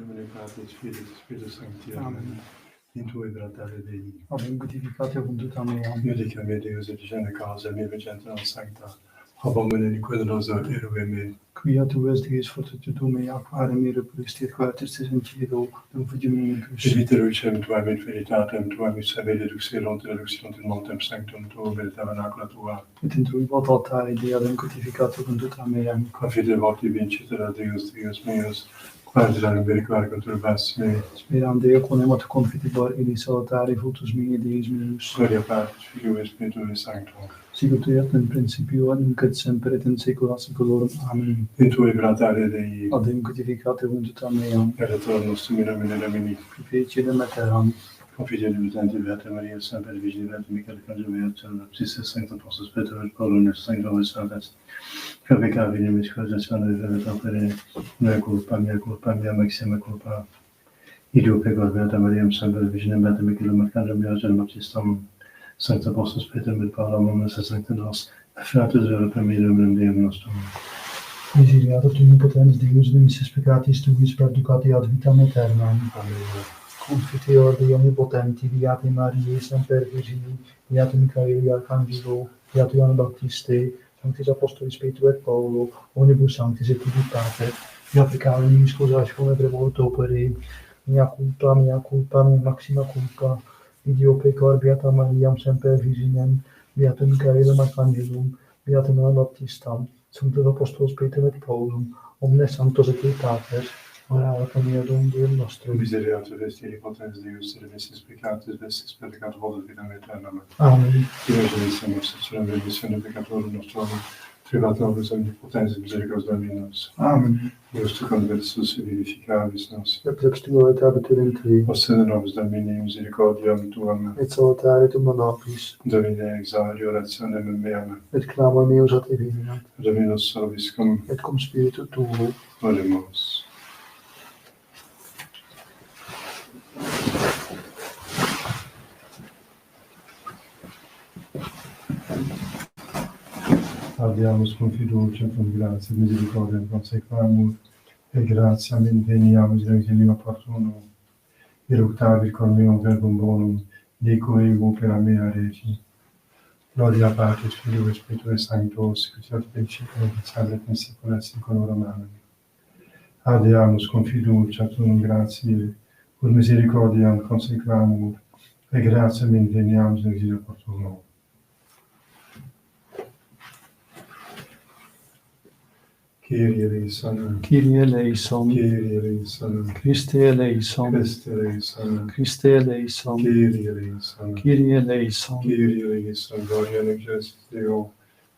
Domine Patris, Spiritus Sancti. Amen. In tue gratare Dei. Avem glorificate vunduta mea. Iudica me Deus et gene causa me vegenta sancta. Habamene liquidnosa erue me. Quia tu est Deus fortitudo mea, quare me repulistit quatertis in cielo, dum fugiminibus. Evite lucem tuam in veritatem, tuam in saber deduxerunt in montem sanctum tuum et tabernacula tua. Et in tui vot altare Dei adem crucificate vunduta mea. Confide voti vincitera Deus, Deus meus, quadram veriquare conturbas me. Speram Deo quonemat confitibor illis altare fructus mei Deus meus. Gloria Patris, Filio et Spiritus Sanctum. Sicut erat in principio, nunc et semper et in saecula saeculorum. Amen. In tue gratare Dei. Adem crucificate vunduta mea. Peretor nostrum in nomine Domini. Qui feci demeteram. Confide Beata Maria, Semper Virgine Beata Michael Conjugat, Baptiste Sanctum Apostles Peter et Paulus, Sanctum et Sanctus. Caveca venimus causazione verità per mea culpa, mea maxima culpa. Ideo pecor Beata Maria, Semper Virgine Beata Michael Conjugat, Baptistum, Sanctum Apostles Peter et Paulus, Sanctum nos, Fratus vera per me Dominum Deum nostrum. Misericordia tu potens Deus nemissis peccatis tuis perducati ad vitam aeternam. Amen. Confiteor Dei omnipotenti, Beate Mariae, Semper Virgine, Beate Michaeli Arcangelo, Beate Ioanne Baptiste, Sanctis Apostolis Petro et Paulo, omnibus sanctis et tutti pater, via peccare nimis causatis funebre volto opere, mea culpa, mea maxima culpa, ideo pecor Beata Mariam Semper Virginem, Beate Michaelem Arcangelum, Beate Ioanne Baptistam, Sanctus Apostolos Petro et Paulum, omnes sanctos et pater, ora et in hora Deum nostrum. Misericorde vestiri potens Deus, remissis peccatis, vestis peccato volut vitam aeternam. Amen. Dio Jesucristo, sulla remissione peccatorum nostrum, privata nobis omnipotens misericordias Dominus. Amen. Deus tu conversus et vivificavis nos. Et extimo et abitur in te, Ostende nobis Domini misericordiam tuam, et salutare tu nobis, Domine exaudi orationem meam, et clamor meus a te venat, Dominus salviscum, et cum spiritu tuo. oremus. Audiamus cum fiducia, cum gratia, misericordiam consequamur, et gratiam inveniamus in auxilio opportunum, eructavi con meum verbum bonum, dico ego per mea regi. Gloria Patris, Filio et Spiritus Sancto, sicut erat in saecula et in saecula saeculorum. Amen. Audiamus cum fiducia, cum gratiae, ut misericordiam consequamur, et gratiam inveniamus in auxilio opportunum. Kyrie eleison, Kyrie eleison, Kyrie eleison, Christe eleison, Christe eleison, Christe eleison, Kyrie eleison, Kyrie eleison, Kyrie eleison, gloria in excelsis Deo,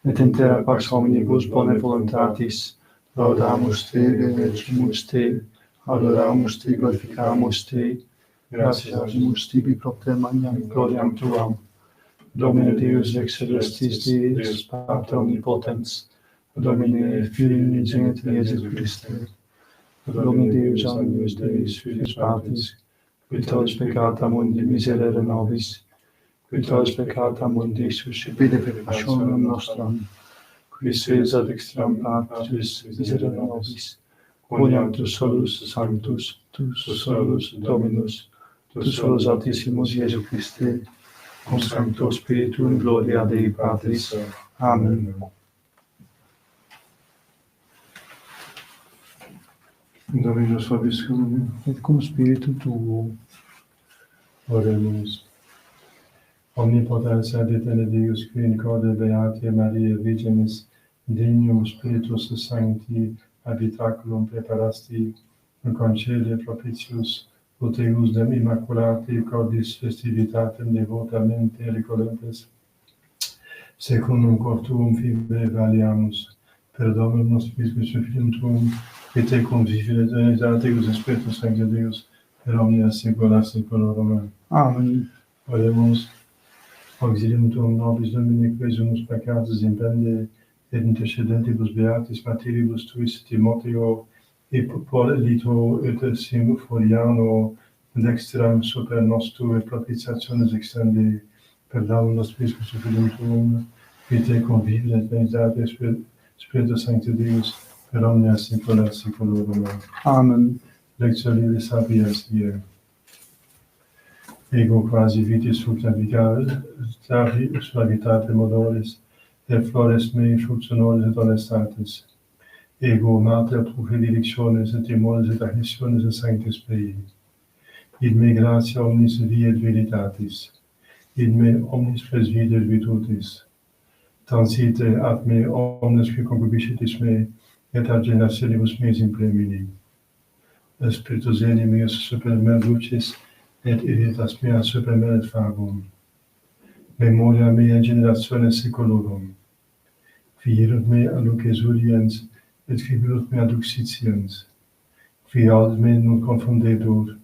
et in terra pax omnibus bone voluntatis, laudamus te, benedicimus te, adoramus te, glorificamus te, gratiamus tibi propter magnam gloriam tuam. Domine Deus ex celestis Deus, Pater omnipotens, Domine Filii unigenitus Iesus Christe, Domine Deus omnibus Deus Filius Patris, qui tollis peccata mundi miserere nobis, qui tollis peccata mundi suscipite per passionem nostram, qui ses ad extrem Patris miserere nobis, quoniam tu solus sanctus, tu solus Dominus, tu solus Altissimus Iesu Christe, cum Sancto Spiritu in gloria Dei Patris. Amen. Dominus vobiscum, Et cum spiritu tuo. oremus. Omnipotens ad eterne Deus, qui in corde Beatae Mariae Virginis, Degnum Spiritus Sancti, habitaculum preparasti, in concede propitius, ut eius dem Immaculate cordis festivitatem devotamente recolentes, secundum cor tuum fibre valiamus, per Dominum nostrum Christum Filium tuum, et te convivere eternitatis Deus Spiritus Sancti Deus, per omnia saecula saeculorum. Amen. Oremus, auxilium tuum nobis Domine, quesumus peccatis impende, et intercedentibus beatis martiribus tuis Timoteo, Ippolito et Symphoriano, dextram super nos tue propitiationes extende, per Dominum nostrum Christum Filium tuum, et te convivere eternitatis Spiritus Sancti Deus, per omnia saecula saeculorum. Amen. lectionis sapiens hier. Ego quasi vitis suavitate modoris, et flores mei fructus honoris et honestatis. Ego mater pro benedictiones et timoris et admissiones et sanctis Spei. Id me gratia omnis vie et veritatis. Id me omnis presvide virtutis. Transite ad me omnes qui concupiscitis me, et ad generationibus meis implemini. Spiritus Zeni meus super me lucis, et iritas mea super me et fagum. Memoria mea in generationes secolorum. Fierut me aduc exudiens, et figurut me aduc sitiens. Qui aud me non confundetur,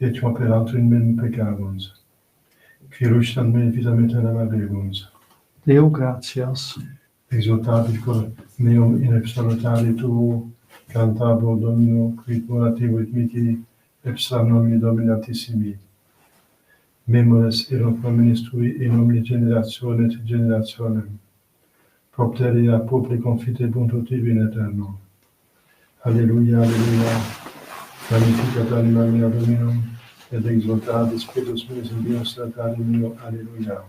et operantur in me peccabuns. Qui rustan me vitam aeternam habebuns. Deo gratias. Exultatis cor meum in salutare tuo, cantabo Domino, quid moratibus mihi, ipsa nomine Dominatissimi. Memores erunt nominis tui in omni generatione et generationem. Propteria publicum fitebunt ut tibi in aeterno. Alleluia, alleluia. Magnificat anima mea Dominum, et exultatis spiritus meus in Deum salutare meo. Alleluia.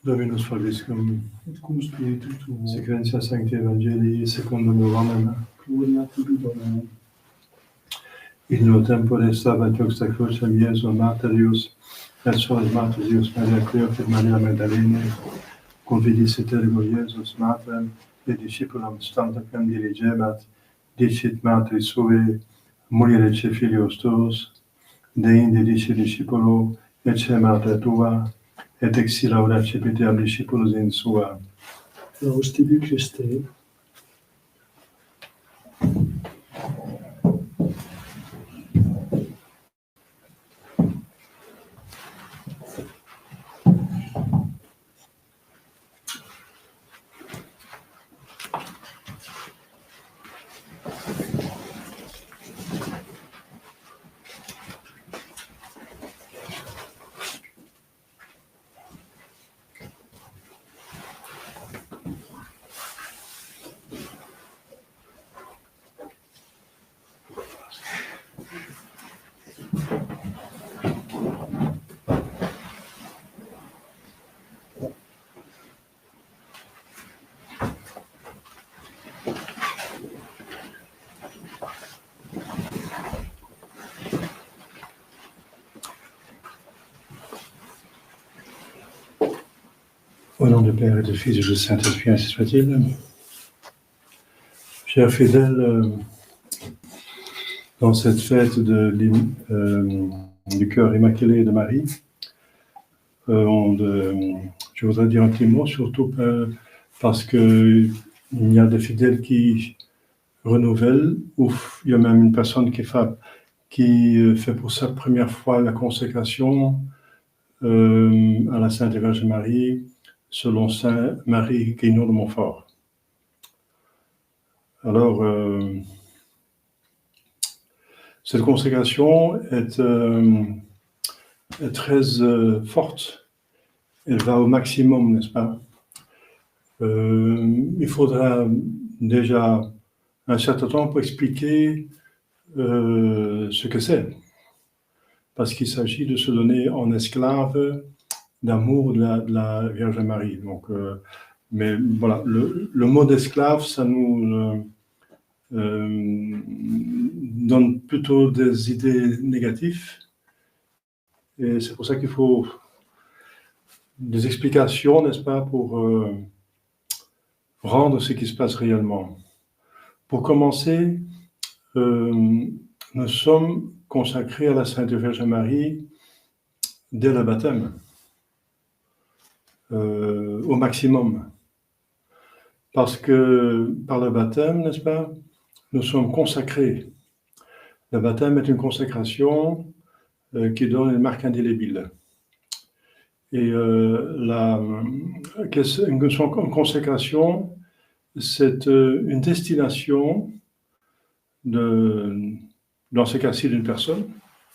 Dominus vobiscum, Et cum spiritu tuo. sequentia Sancti Evangelii secundum Johannem. Gloria tibi, Domine. In illo tempore stabat juxta crucem Iesu Martyrius, et solis Martyrius Maria Cleof et Maria Magdalene, cum vidis et ergo Iesus Matrem, et discipulam stantacem dirigebat, dicit Matri sue, mulire ce filius tuus, deinde dice discipulo, ecce mater tua, et exi lauda cepiteam discipulus in sua. Laus tibi, Christe. Au nom du Père et du Fils et du Saint-Esprit, ainsi soit-il. Chers fidèles, dans cette fête du cœur immaculé de Marie, je voudrais dire un petit mot, surtout parce qu'il y a des fidèles qui renouvellent, ou il y a même une personne qui fait pour sa première fois la consécration à la Sainte Vierge Marie, selon Saint Marie Guénon de Montfort. Alors, cette consécration est très forte. Elle va au maximum, n'est-ce pas? Il faudra déjà un certain temps pour expliquer ce que c'est. Parce qu'il s'agit de se donner en esclave d'amour de la Vierge Marie. Donc, mais voilà, le mot d'esclave, ça nous donne plutôt des idées négatives. Et c'est pour ça qu'il faut des explications, n'est-ce pas, pour rendre ce qui se passe réellement. Pour commencer, nous sommes consacrés à la Sainte Vierge Marie dès le baptême. Au maximum. Parce que par le baptême, n'est-ce pas, nous sommes consacrés. Le baptême est une consécration qui donne une marque indélébile. Et une consécration, c'est une destination dans ce cas-ci d'une personne.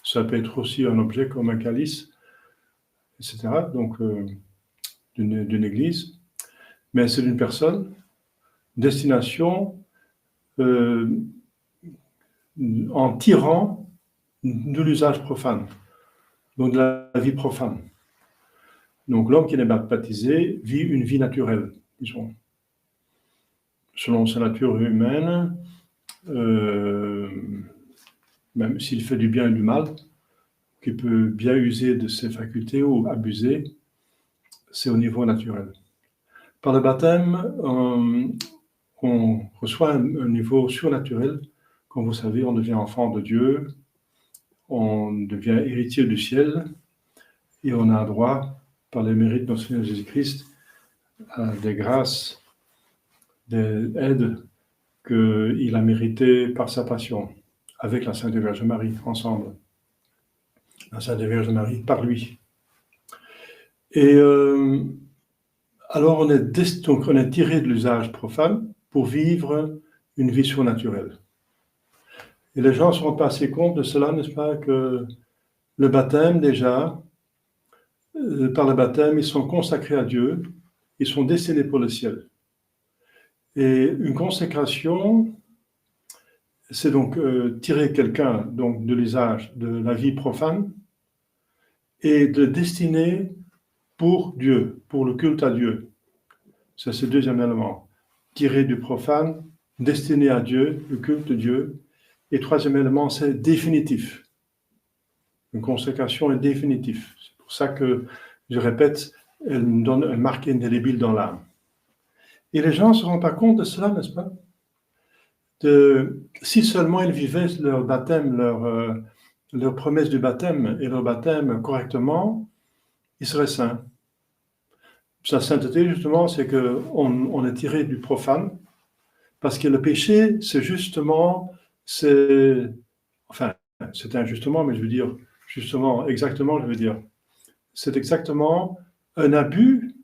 Ça peut être aussi un objet comme un calice, etc. Donc, d'une église. Mais c'est d'une personne, destination en tirant de l'usage profane, donc de la vie profane. Donc l'homme qui n'est pas baptisé vit une vie naturelle, disons. Selon sa nature humaine, même s'il fait du bien et du mal, qu'il peut bien user de ses facultés ou abuser, c'est au niveau naturel. Par le baptême, on reçoit un niveau surnaturel. Comme vous savez, on devient enfant de Dieu, on devient héritier du ciel, et on a droit, par les mérites de notre Seigneur Jésus-Christ, à des grâces, des aides qu'il a méritées par sa passion, avec la Sainte Vierge Marie, ensemble. La Sainte Vierge Marie, par lui. Et alors on est tiré de l'usage profane pour vivre une vie surnaturelle. Et les gens ne se rendent pas assez compte de cela, n'est-ce pas, que le baptême, déjà, par le baptême, ils sont consacrés à Dieu, ils sont destinés pour le ciel. Et une consécration, c'est donc tirer quelqu'un donc, de l'usage de la vie profane et de destiner pour Dieu, pour le culte à Dieu. Ça, c'est le deuxième élément. Tirer du profane, destiné à Dieu, le culte de Dieu. Et troisième élément, c'est définitif. Une consécration est définitive. C'est pour ça que, je répète, elle me donne un marque indélébile dans l'âme. Et les gens ne se rendent pas compte de cela, n'est-ce pas? Si seulement ils vivaient leur baptême, leur promesse du baptême et leur baptême correctement, ils seraient saints. Sa sainteté, justement, c'est qu'on est tiré du profane, parce que le péché, c'est justement, c'est injustement, mais je veux dire, justement, exactement, je veux dire, c'est exactement un abus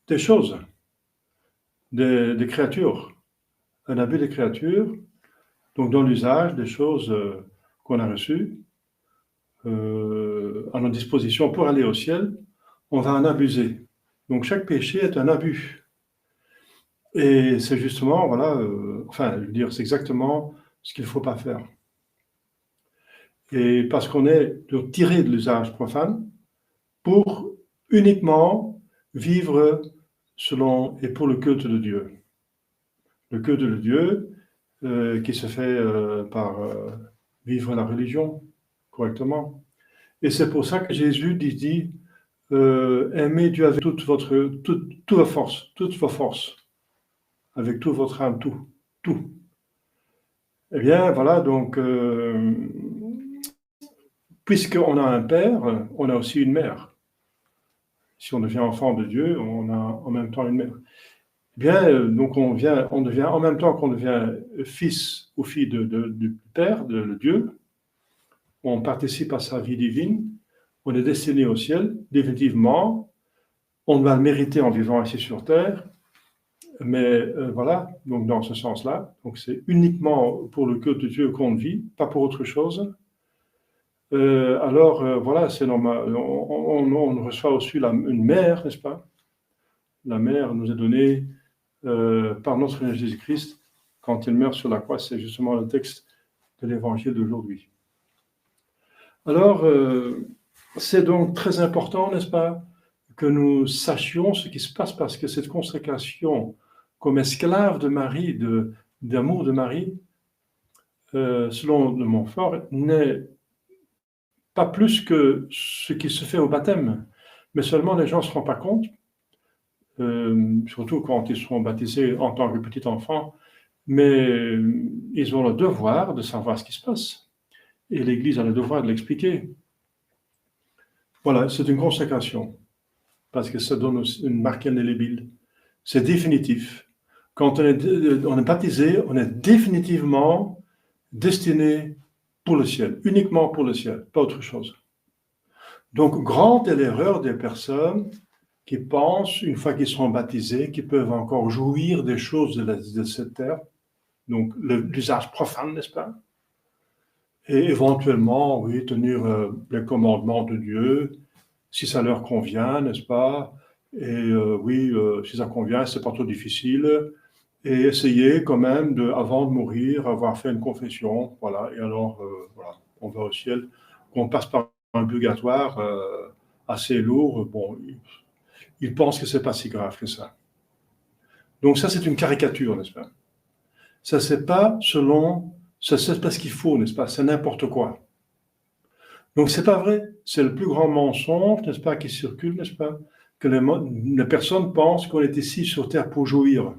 des choses, des créatures. Un abus des créatures, donc dans l'usage des choses qu'on a reçues à notre disposition pour aller au ciel, on va en abuser. Donc chaque péché est un abus. Et c'est justement, voilà, je veux dire, c'est exactement ce qu'il ne faut pas faire. Et parce qu'on est tiré de l'usage profane pour uniquement vivre selon et pour le culte de Dieu. Le culte de Dieu qui se fait par vivre la religion correctement. Et c'est pour ça que Jésus dit aimez Dieu avec toute vos forces, avec toute votre âme, tout. Eh bien, voilà, donc, puisqu'on a un père, on a aussi une mère. Si on devient enfant de Dieu, on a en même temps une mère. Eh bien, donc on devient, en même temps qu'on devient fils ou fille du Père, de Dieu, on participe à sa vie divine, on est destiné au ciel, définitivement, on va le mériter en vivant ici sur terre, mais voilà, donc dans ce sens-là, donc c'est uniquement pour le culte de Dieu qu'on vit, pas pour autre chose. Voilà, c'est normal, on reçoit aussi une mère, n'est-ce pas? La mère nous est donnée par notre Seigneur Jésus-Christ quand il meurt sur la croix, c'est justement le texte de l'évangile d'aujourd'hui. Alors, c'est donc très important, n'est-ce pas, que nous sachions ce qui se passe, parce que cette consécration comme esclave de Marie, d'amour de Marie, selon de Montfort, n'est pas plus que ce qui se fait au baptême, mais seulement les gens ne se rendent pas compte, surtout quand ils seront baptisés en tant que petits enfants, mais ils ont le devoir de savoir ce qui se passe. Et l'Église a le devoir de l'expliquer. Voilà, c'est une consécration, parce que ça donne une marque indélébile. C'est définitif. Quand on est baptisé, on est définitivement destiné pour le ciel, uniquement pour le ciel, pas autre chose. Donc, grande est l'erreur des personnes qui pensent, une fois qu'ils seront baptisés, qu'ils peuvent encore jouir des choses de cette terre, donc l'usage profane, n'est-ce pas? Et éventuellement, oui, tenir les commandements de Dieu, si ça leur convient, n'est-ce pas? Et oui, si ça convient, c'est pas trop difficile. Et essayer quand même, avant de mourir, avoir fait une confession, voilà. Et alors, voilà, on va au ciel. On passe par un purgatoire assez lourd. Bon, ils pensent que c'est pas si grave que ça. Donc ça, c'est une caricature, n'est-ce pas? Ça, c'est pas selon, ça, c'est pas ce qu'il faut, n'est-ce pas? C'est n'importe quoi. Donc c'est pas vrai. C'est le plus grand mensonge, n'est-ce pas, qui circule, n'est-ce pas? Que les personnes pensent qu'on est ici sur terre pour jouir.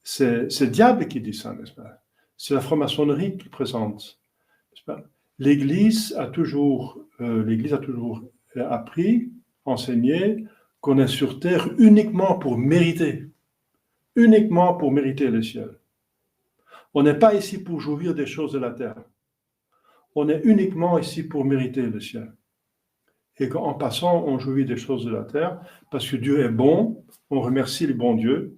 C'est le diable qui dit ça, n'est-ce pas? C'est la franc-maçonnerie qui présente, n'est-ce pas? L'Église a toujours appris, enseigné qu'on est sur terre uniquement pour mériter le ciel. On n'est pas ici pour jouir des choses de la terre. On est uniquement ici pour mériter le ciel. Et qu'en passant, on jouit des choses de la terre, parce que Dieu est bon, on remercie le bon Dieu,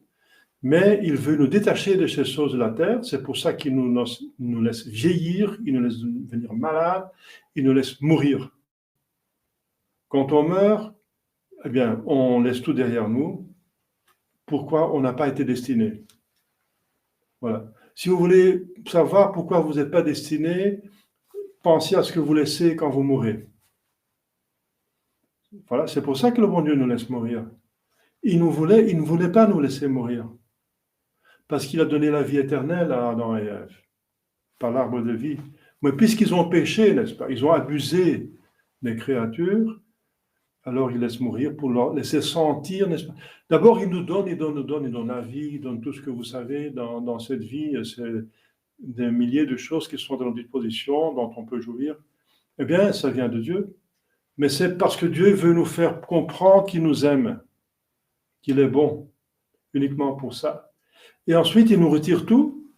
mais il veut nous détacher de ces choses de la terre, c'est pour ça qu'il nous laisse vieillir, il nous laisse devenir malades, il nous laisse mourir. Quand on meurt, eh bien, on laisse tout derrière nous. Pourquoi on n'a pas été destiné? Voilà. Si vous voulez savoir pourquoi vous n'êtes pas destiné, pensez à ce que vous laissez quand vous mourrez. Voilà, c'est pour ça que le bon Dieu nous laisse mourir. Il ne voulait pas nous laisser mourir. Parce qu'il a donné la vie éternelle à Adam et Ève, par l'arbre de vie. Mais puisqu'ils ont péché, n'est-ce pas, ils ont abusé des créatures, alors il laisse mourir pour leur laisser sentir, n'est-ce pas? D'abord, il nous donne la vie, il donne tout ce que vous savez dans cette vie, c'est des milliers de choses qui sont à notre disposition, dont on peut jouir. Eh bien, ça vient de Dieu. Mais c'est parce que Dieu veut nous faire comprendre qu'il nous aime, qu'il est bon, uniquement pour ça. Et ensuite, il nous retire tout.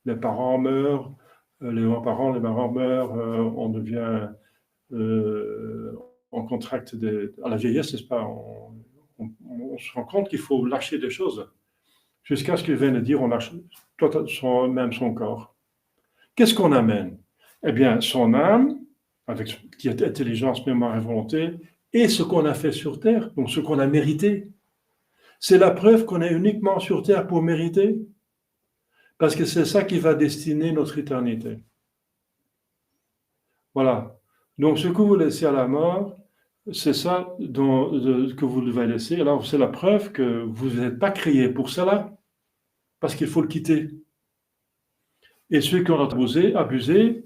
Les parents meurent, les grands-parents, les parents meurent, on devient, on contracte à la vieillesse, n'est-ce pas? On se rend compte qu'il faut lâcher des choses. Jusqu'à ce qu'il vienne dire, on lâche même son corps. Qu'est-ce qu'on amène? Eh bien, son âme, qui est intelligence, mémoire et volonté, et ce qu'on a fait sur terre, donc ce qu'on a mérité. C'est la preuve qu'on est uniquement sur terre pour mériter, parce que c'est ça qui va destiner notre éternité. Voilà. Donc, ce que vous laissez à la mort, c'est ça que vous devez laisser. Alors, c'est la preuve que vous n'êtes pas créé pour cela, parce qu'il faut le quitter. Et ceux qui ont abusé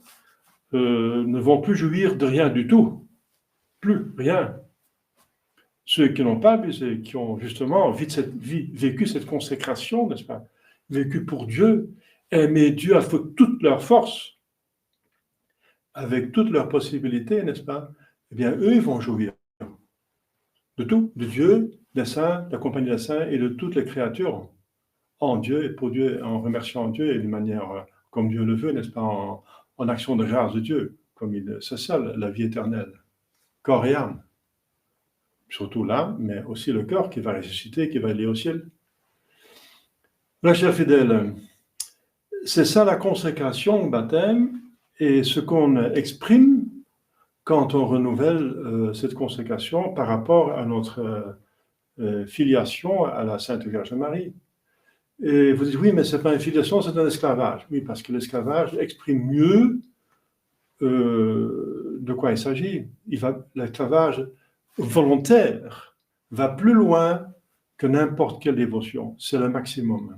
ne vont plus jouir de rien du tout. Plus rien. Ceux qui n'ont pas abusé, qui ont justement vécu cette consécration, n'est-ce pas? Vécu pour Dieu, aimé Dieu avec toute leur force, avec toutes leurs possibilités, n'est-ce pas? Eh bien, eux, ils vont jouir de tout, de Dieu, des saints, de la compagnie des saints et de toutes les créatures, en Dieu et pour Dieu, en remerciant Dieu et d'une manière comme Dieu le veut, n'est-ce pas? En action de grâce de Dieu, c'est ça la vie éternelle, corps et âme. Surtout l'âme, mais aussi le corps qui va ressusciter, qui va aller au ciel. Là, chers fidèles, c'est ça la consécration au baptême, et ce qu'on exprime quand on renouvelle cette consécration par rapport à notre filiation à la Sainte Vierge Marie. Et vous dites, oui, mais ce n'est pas une filiation, c'est un esclavage. Oui, parce que l'esclavage exprime mieux de quoi il s'agit. L'esclavage volontaire va plus loin que n'importe quelle dévotion. C'est le maximum.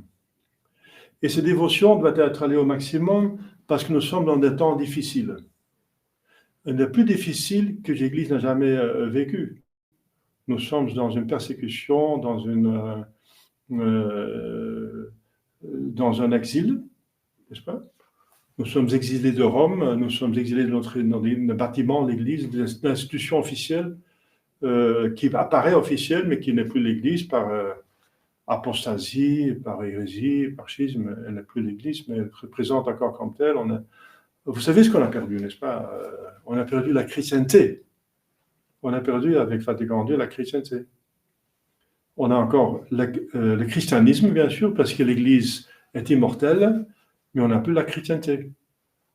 Et ces dévotions doivent être allées au maximum parce que nous sommes dans des temps difficiles. Les plus difficiles que l'Église n'a jamais vécu. Nous sommes dans une persécution, dans un exil, n'est-ce pas? Nous sommes exilés de Rome, nous sommes exilés de notre bâtiment, l'Église, de l'institution officielle qui apparaît officielle, mais qui n'est plus l'Église par apostasie, par hérésie, par schisme. Elle n'est plus l'Église, mais elle représente encore comme telle. Vous savez ce qu'on a perdu, n'est-ce pas? On a perdu la chrétienté. On a perdu avec Vatican II la chrétienté. On a encore le christianisme, bien sûr, parce que l'Église est immortelle, mais on n'a plus la chrétienté.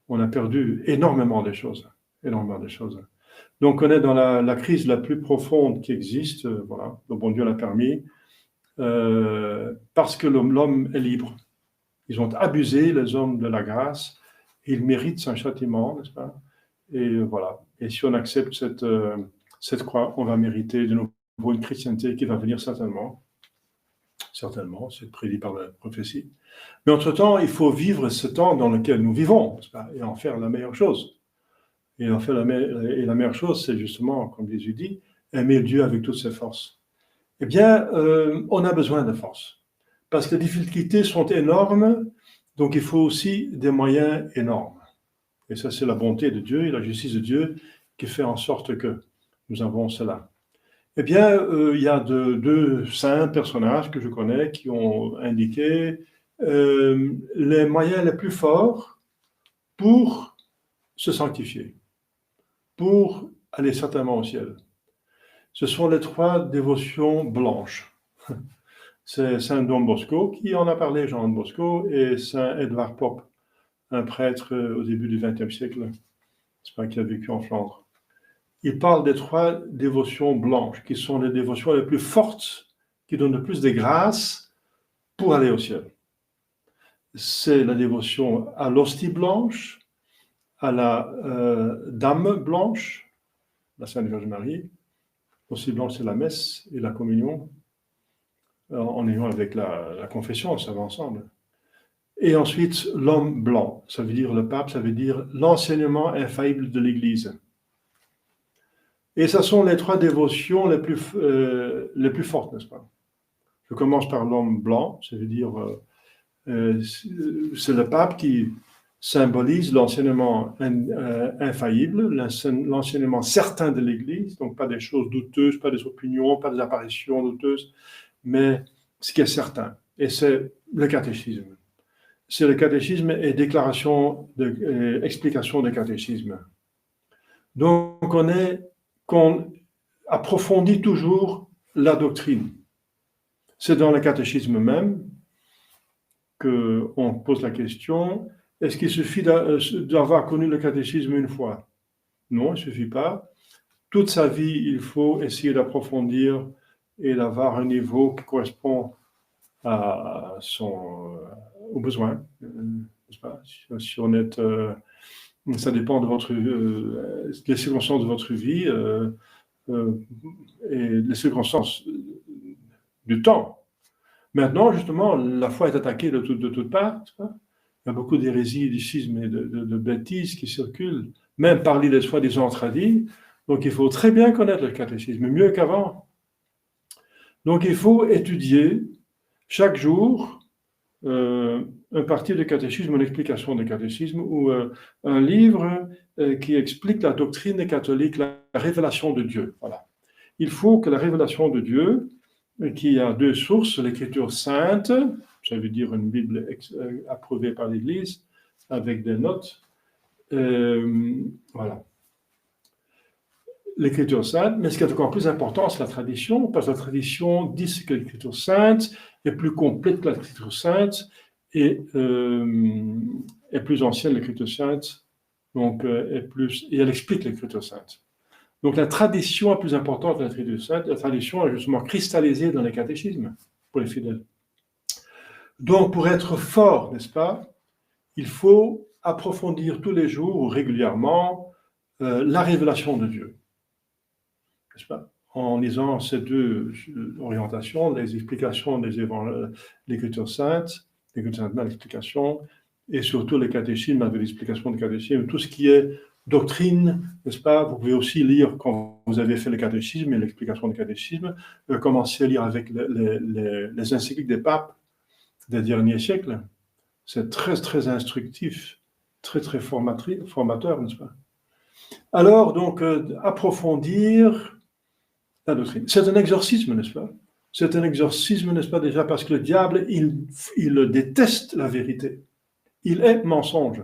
On a perdu énormément de choses. Énormément de choses. Donc, on est dans la crise la plus profonde qui existe. Voilà, le bon Dieu l'a permis. Parce que l'homme est libre. Ils ont abusé, les hommes, de la grâce. Ils méritent un châtiment, n'est-ce pas? Et voilà. Et si on accepte cette croix, on va mériter de nouveau une chrétienté qui va venir certainement. Certainement, c'est prédit par la prophétie. Mais entre-temps, il faut vivre ce temps dans lequel nous vivons, n'est-ce pas? Et en faire la meilleure chose. Et la meilleure chose, c'est justement, comme Jésus dit, aimer Dieu avec toutes ses forces. Eh bien, on a besoin de force. Parce que les difficultés sont énormes, donc il faut aussi des moyens énormes. Et ça, c'est la bonté de Dieu et la justice de Dieu qui fait en sorte que nous avons cela. Eh bien, il y a deux saints personnages que je connais qui ont indiqué les moyens les plus forts pour se sanctifier, pour aller certainement au ciel. Ce sont les 3 dévotions blanches. C'est Saint Don Bosco qui en a parlé, Jean Bosco, et Saint Édouard Pope, un prêtre au début du XXe siècle, qui a vécu en Flandre. Il parle des 3 dévotions blanches, qui sont les dévotions les plus fortes, qui donnent le plus de grâce pour aller au ciel. C'est la dévotion à l'hostie blanche, à la Dame blanche, la Sainte Vierge Marie. L'hostie blanche, c'est la messe et la communion, en ayant avec la confession, ça va ensemble. Et ensuite, l'homme blanc, ça veut dire le pape, ça veut dire l'enseignement infaillible de l'Église. Et ce sont les 3 dévotions les plus fortes, n'est-ce pas? Je commence par l'homme blanc, ça veut dire, c'est le pape qui symbolise l'enseignement infaillible, l'enseignement certain de l'Église, donc pas des choses douteuses, pas des opinions, pas des apparitions douteuses, mais ce qui est certain. Et c'est le catéchisme. C'est le catéchisme et explication des catéchismes. Donc, qu'on approfondit toujours la doctrine. C'est dans le catéchisme même qu'on pose la question, est-ce qu'il suffit d'avoir connu le catéchisme une fois? Non, il ne suffit pas. Toute sa vie, il faut essayer d'approfondir et d'avoir un niveau qui correspond aux besoins. Si on est... ça dépend de des circonstances de votre vie et des circonstances du temps. Maintenant, justement, la foi est attaquée de toutes parts. Il y a beaucoup d'hérésies, de schismes et de bêtises qui circulent, même parmi les soi-disant tradis. Donc, il faut très bien connaître le catéchisme, mieux qu'avant. Donc, il faut étudier chaque jour une partie du catéchisme, une explication du catéchisme, ou un livre qui explique la doctrine catholique, la révélation de Dieu. Voilà. Il faut que la révélation de Dieu, qui a 2 sources, l'écriture sainte, ça veut dire une Bible approuvée par l'Église, avec des notes, voilà. L'écriture sainte, mais ce qui est encore plus important, c'est la tradition, parce que la tradition dit que l'écriture sainte est plus complète que l'écriture sainte, et est plus ancienne l'écriture sainte, donc et elle explique l'écriture sainte. Donc la tradition la plus importante de l'écriture sainte, la tradition est justement cristallisée dans les catéchismes pour les fidèles. Donc pour être fort, n'est-ce pas, il faut approfondir tous les jours ou régulièrement la révélation de Dieu. N'est-ce pas? En lisant ces 2 orientations, les explications de l'écriture sainte, l'explication, et surtout les catéchismes avec l'explication des catéchismes, tout ce qui est doctrine, n'est-ce pas? Vous pouvez aussi lire, quand vous avez fait le catéchisme et l'explication du catéchisme, commencer à lire avec les encycliques des papes des derniers siècles. C'est très, très instructif, très, très formateur, n'est-ce pas? Alors, donc, approfondir la doctrine. C'est un exorcisme, n'est-ce pas? C'est un exorcisme, n'est-ce pas, déjà parce que le diable, il déteste la vérité. Il est mensonge.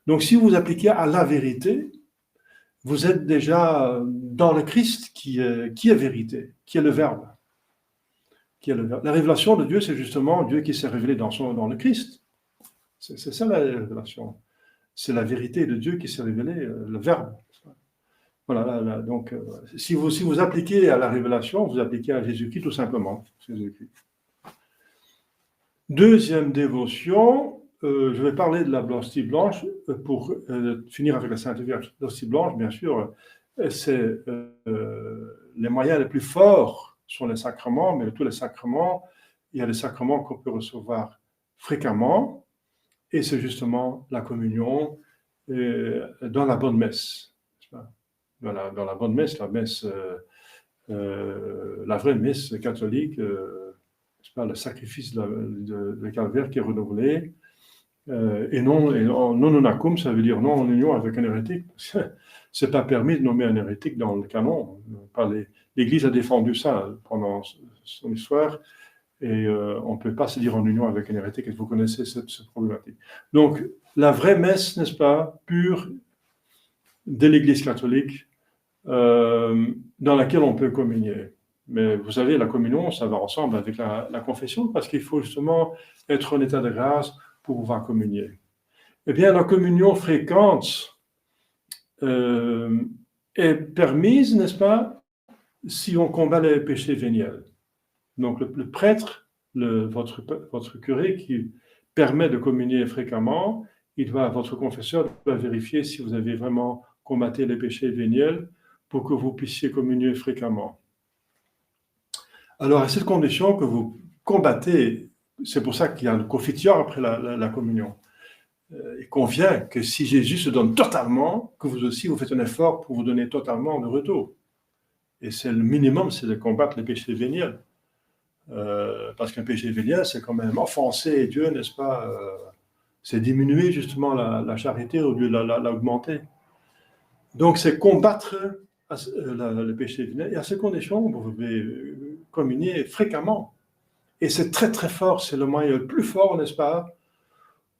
Donc, si vous appliquez à la vérité, vous êtes déjà dans le Christ qui est vérité, qui est le Verbe. qui est le Verbe. La révélation de Dieu, c'est justement Dieu qui s'est révélé dans le Christ. C'est ça la révélation. C'est la vérité de Dieu qui s'est révélée, le Verbe. Voilà, donc, si vous appliquez à la révélation, vous appliquez à Jésus-Christ tout simplement. Jésus-Christ. Deuxième dévotion, je vais parler de la l'hostie blanche pour finir avec la Sainte Vierge. L'hostie blanche, bien sûr, c'est les moyens les plus forts sont les sacrements, mais de tous les sacrements, il y a des sacrements qu'on peut recevoir fréquemment, et c'est justement la communion dans la bonne messe. Dans la bonne messe, la vraie messe catholique, le sacrifice de calvaire qui est renouvelé, et non unacum, ça veut dire non en union avec un hérétique. C'est pas permis de nommer un hérétique dans le canon. L'Église a défendu ça pendant son histoire, et on ne peut pas se dire en union avec un hérétique, et vous connaissez cette problématique. Donc, la vraie messe, n'est-ce pas, pure de l'Église catholique, dans laquelle on peut communier. Mais vous savez, la communion, ça va ensemble avec la confession, parce qu'il faut justement être en état de grâce pour pouvoir communier. Eh bien, la communion fréquente est permise, n'est-ce pas, si on combat les péchés véniels. Donc, le prêtre, votre curé qui permet de communier fréquemment, votre confesseur doit vérifier si vous avez vraiment combattu les péchés véniels pour que vous puissiez communier fréquemment. Alors, à cette condition que vous combattez, c'est pour ça qu'il y a le confitior après la communion. Il convient que si Jésus se donne totalement, que vous aussi, vous faites un effort pour vous donner totalement de retour. Et c'est le minimum, c'est de combattre les péchés véniels. Parce qu'un péché véniel, c'est quand même offenser Dieu, n'est-ce pas? C'est diminuer justement la charité au lieu de l'augmenter. Donc, c'est combattre le péché véniel. Et à ces conditions, vous pouvez communier fréquemment. Et c'est très très fort, c'est le moyen le plus fort, n'est-ce pas,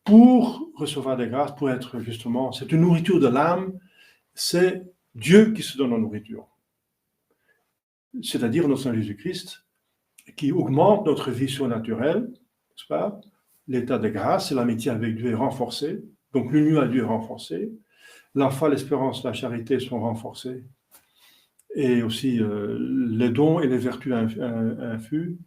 pour recevoir des grâces, pour être justement, c'est une nourriture de l'âme, c'est Dieu qui se donne en nourriture. C'est-à-dire notre Seigneur Jésus-Christ, qui augmente notre vie surnaturelle, n'est-ce pas? L'état de grâce et l'amitié avec Dieu est renforcé, donc l'union à Dieu est renforcée, la foi, l'espérance, la charité sont renforcées, et aussi les dons et les vertus infuses,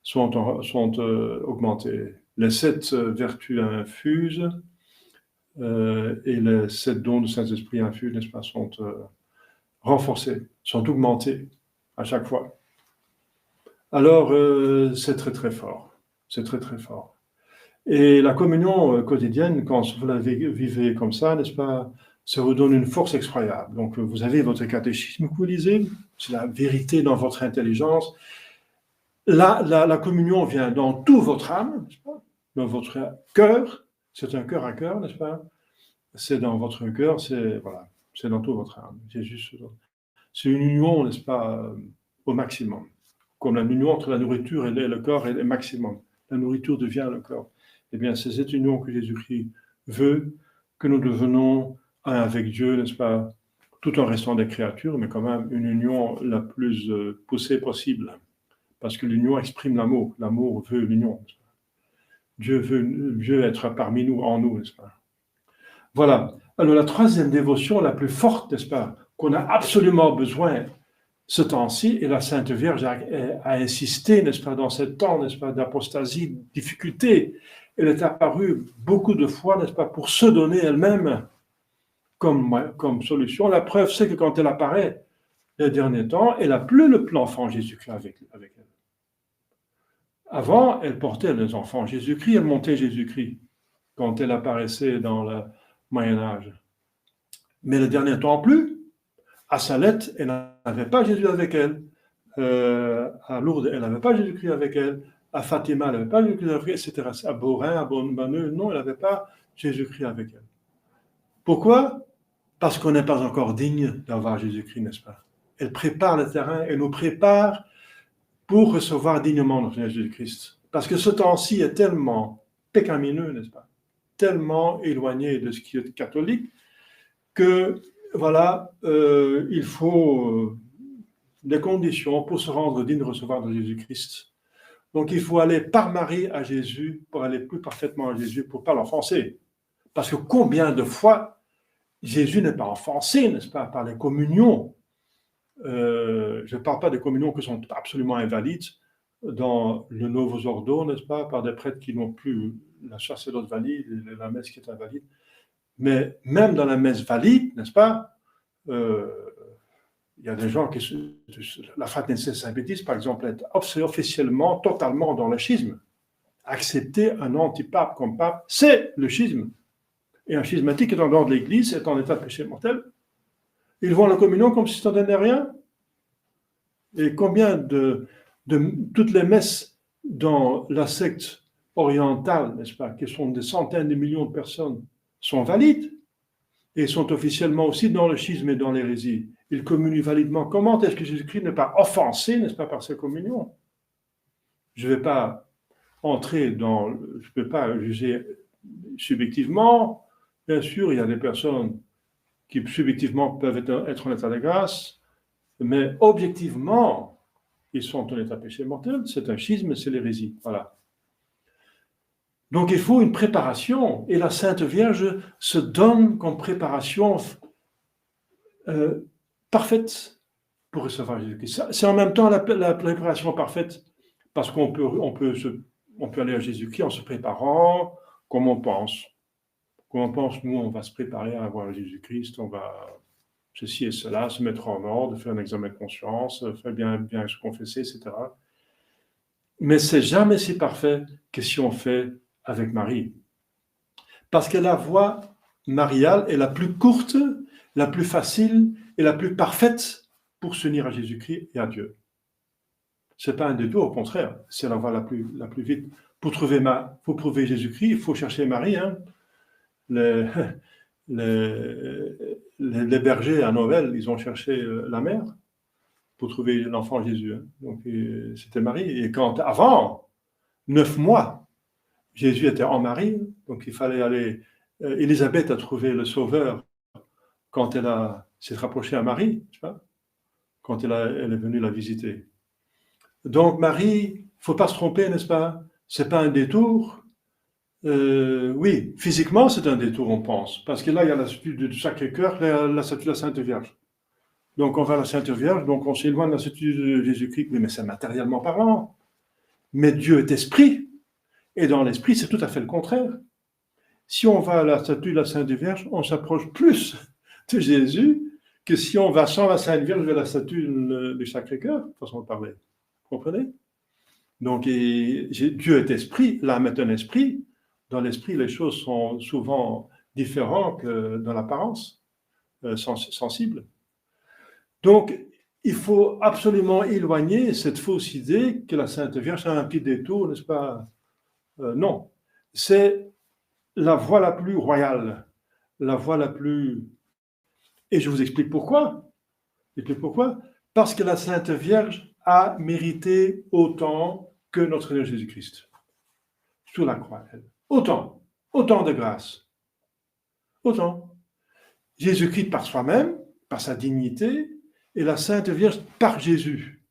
sont augmentés. Les 7 vertus infuses et les 7 dons du Saint-Esprit infus, n'est-ce pas, sont renforcés, sont augmentés à chaque fois. Alors, c'est très très fort. C'est très très fort. Et la communion quotidienne, quand vous la vivez comme ça, n'est-ce pas, ça vous donne une force effroyable. Donc, vous avez votre catéchisme que vous lisez, c'est la vérité dans votre intelligence. La communion vient dans toute votre âme, n'est-ce pas? Dans votre cœur, c'est un cœur à cœur, n'est-ce pas? C'est dans votre cœur, c'est dans toute votre âme. C'est une union, n'est-ce pas, au maximum. Comme la union entre la nourriture et le corps est le maximum. La nourriture devient le corps. Eh bien, c'est cette union que Jésus-Christ veut, que nous devenons un avec Dieu, n'est-ce pas, tout en restant des créatures, mais quand même une union la plus poussée possible. Parce que l'union exprime l'amour. L'amour veut l'union. Dieu veut être parmi nous, en nous, n'est-ce pas? Voilà. Alors, la troisième dévotion la plus forte, n'est-ce pas, qu'on a absolument besoin ce temps-ci, et la Sainte Vierge a insisté, n'est-ce pas, dans ce temps, n'est-ce pas, d'apostasie, de difficulté. Elle est apparue beaucoup de fois, n'est-ce pas, pour se donner elle-même comme solution. La preuve, c'est que quand elle apparaît les derniers temps, elle n'a plus l'enfant Jésus-Christ avec elle. Avant, elle portait les enfants Jésus-Christ, elle montait Jésus-Christ quand elle apparaissait dans le Moyen-Âge. Mais le dernier temps, plus. À Salette, elle n'avait pas Jésus avec elle. À Lourdes, elle n'avait pas Jésus-Christ avec elle. À Fatima, elle n'avait pas Jésus-Christ avec elle, etc. À Beaurain, à Bonneux, non, elle n'avait pas Jésus-Christ avec elle. Pourquoi? Parce qu'on n'est pas encore digne d'avoir Jésus-Christ, n'est-ce pas? Elle prépare le terrain, elle nous prépare pour recevoir dignement notre Seigneur Jésus-Christ. Parce que ce temps-ci est tellement pécamineux, n'est-ce pas? Tellement éloigné de ce qui est catholique, que, voilà, il faut des conditions pour se rendre digne de recevoir de Jésus-Christ. Donc il faut aller par Marie à Jésus pour aller plus parfaitement à Jésus, pour ne pas l'offenser. Parce que combien de fois Jésus n'est pas offensé, n'est-ce pas, par les communions. Je ne parle pas des communions qui sont absolument invalides dans le Novus Ordo, n'est-ce pas, par des prêtres qui n'ont plus la sacerdoce valide, la messe qui est invalide. Mais même dans la messe valide, n'est-ce pas, il y a des gens qui, la fraternité Saint-Pédis, par exemple, est officiellement, totalement dans le schisme. Accepter un antipape comme pape, c'est le schisme. Et un schismatique étant dehors de l'Église, est en état de péché mortel. Ils vont à la communion comme si ça ne donnait rien. Et combien de toutes les messes dans la secte orientale, n'est-ce pas, qui sont des centaines de millions de personnes, sont valides et sont officiellement aussi dans le schisme et dans l'hérésie. Ils communient validement. Comment est-ce que Jésus-Christ n'est pas offensé, n'est-ce pas, par ces communions? Je ne vais pas entrer dans... Je ne peux pas juger subjectivement. Bien sûr, il y a des personnes qui subjectivement peuvent être en état de grâce, mais objectivement, ils sont en état de péché mortel. C'est un schisme, c'est l'hérésie. Voilà. Donc il faut une préparation, et la Sainte Vierge se donne comme préparation parfaite pour recevoir Jésus-Christ. C'est en même temps la préparation parfaite, parce qu'on peut aller à Jésus-Christ en se préparant comme on pense. Comme on pense, nous, on va se préparer à avoir Jésus-Christ, on va ceci et cela, se mettre en ordre, faire un examen de conscience, faire bien se confesser, etc. Mais c'est jamais si parfait que si on fait avec Marie. Parce que la voie mariale est la plus courte, la plus facile et la plus parfaite pour s'unir à Jésus-Christ et à Dieu. Ce n'est pas un détour, au contraire, c'est la voie la plus vite. Pour trouver Jésus-Christ, il faut chercher Marie. Hein. Les bergers à Noël, ils ont cherché la mère pour trouver l'enfant Jésus. Hein. Donc c'était Marie. Et avant 9 mois, Jésus était en Marie, donc il fallait aller. Élisabeth a trouvé le Sauveur quand elle s'est rapprochée à Marie, je sais pas, quand elle est venue la visiter. Donc Marie, il ne faut pas se tromper, n'est-ce pas? Ce n'est pas un détour. Oui, physiquement c'est un détour, on pense, parce que là il y a la statue du Sacré-Cœur, la statue de la Sainte Vierge. Donc on va à la Sainte Vierge, donc on s'éloigne de la statue de Jésus-Christ, mais c'est matériellement parlant. Mais Dieu est esprit, et dans l'esprit c'est tout à fait le contraire. Si on va à la statue de la Sainte Vierge, on s'approche plus de Jésus que si on va sans la Sainte Vierge vers la statue du Sacré-Cœur, façon de parler. Vous comprenez? Donc Dieu est esprit, l'âme est un esprit. Dans l'esprit, les choses sont souvent différentes que dans l'apparence, sensible. Donc, il faut absolument éloigner cette fausse idée que la Sainte Vierge a un petit détour, n'est-ce pas? Non, c'est la voie la plus royale, la voie la plus... Et je vous explique pourquoi. Parce que la Sainte Vierge a mérité autant que notre Seigneur Jésus-Christ. Sous la croix, elle. Autant de grâce. Autant. Jésus-Christ par soi-même, par sa dignité, et la Sainte Vierge par Jésus.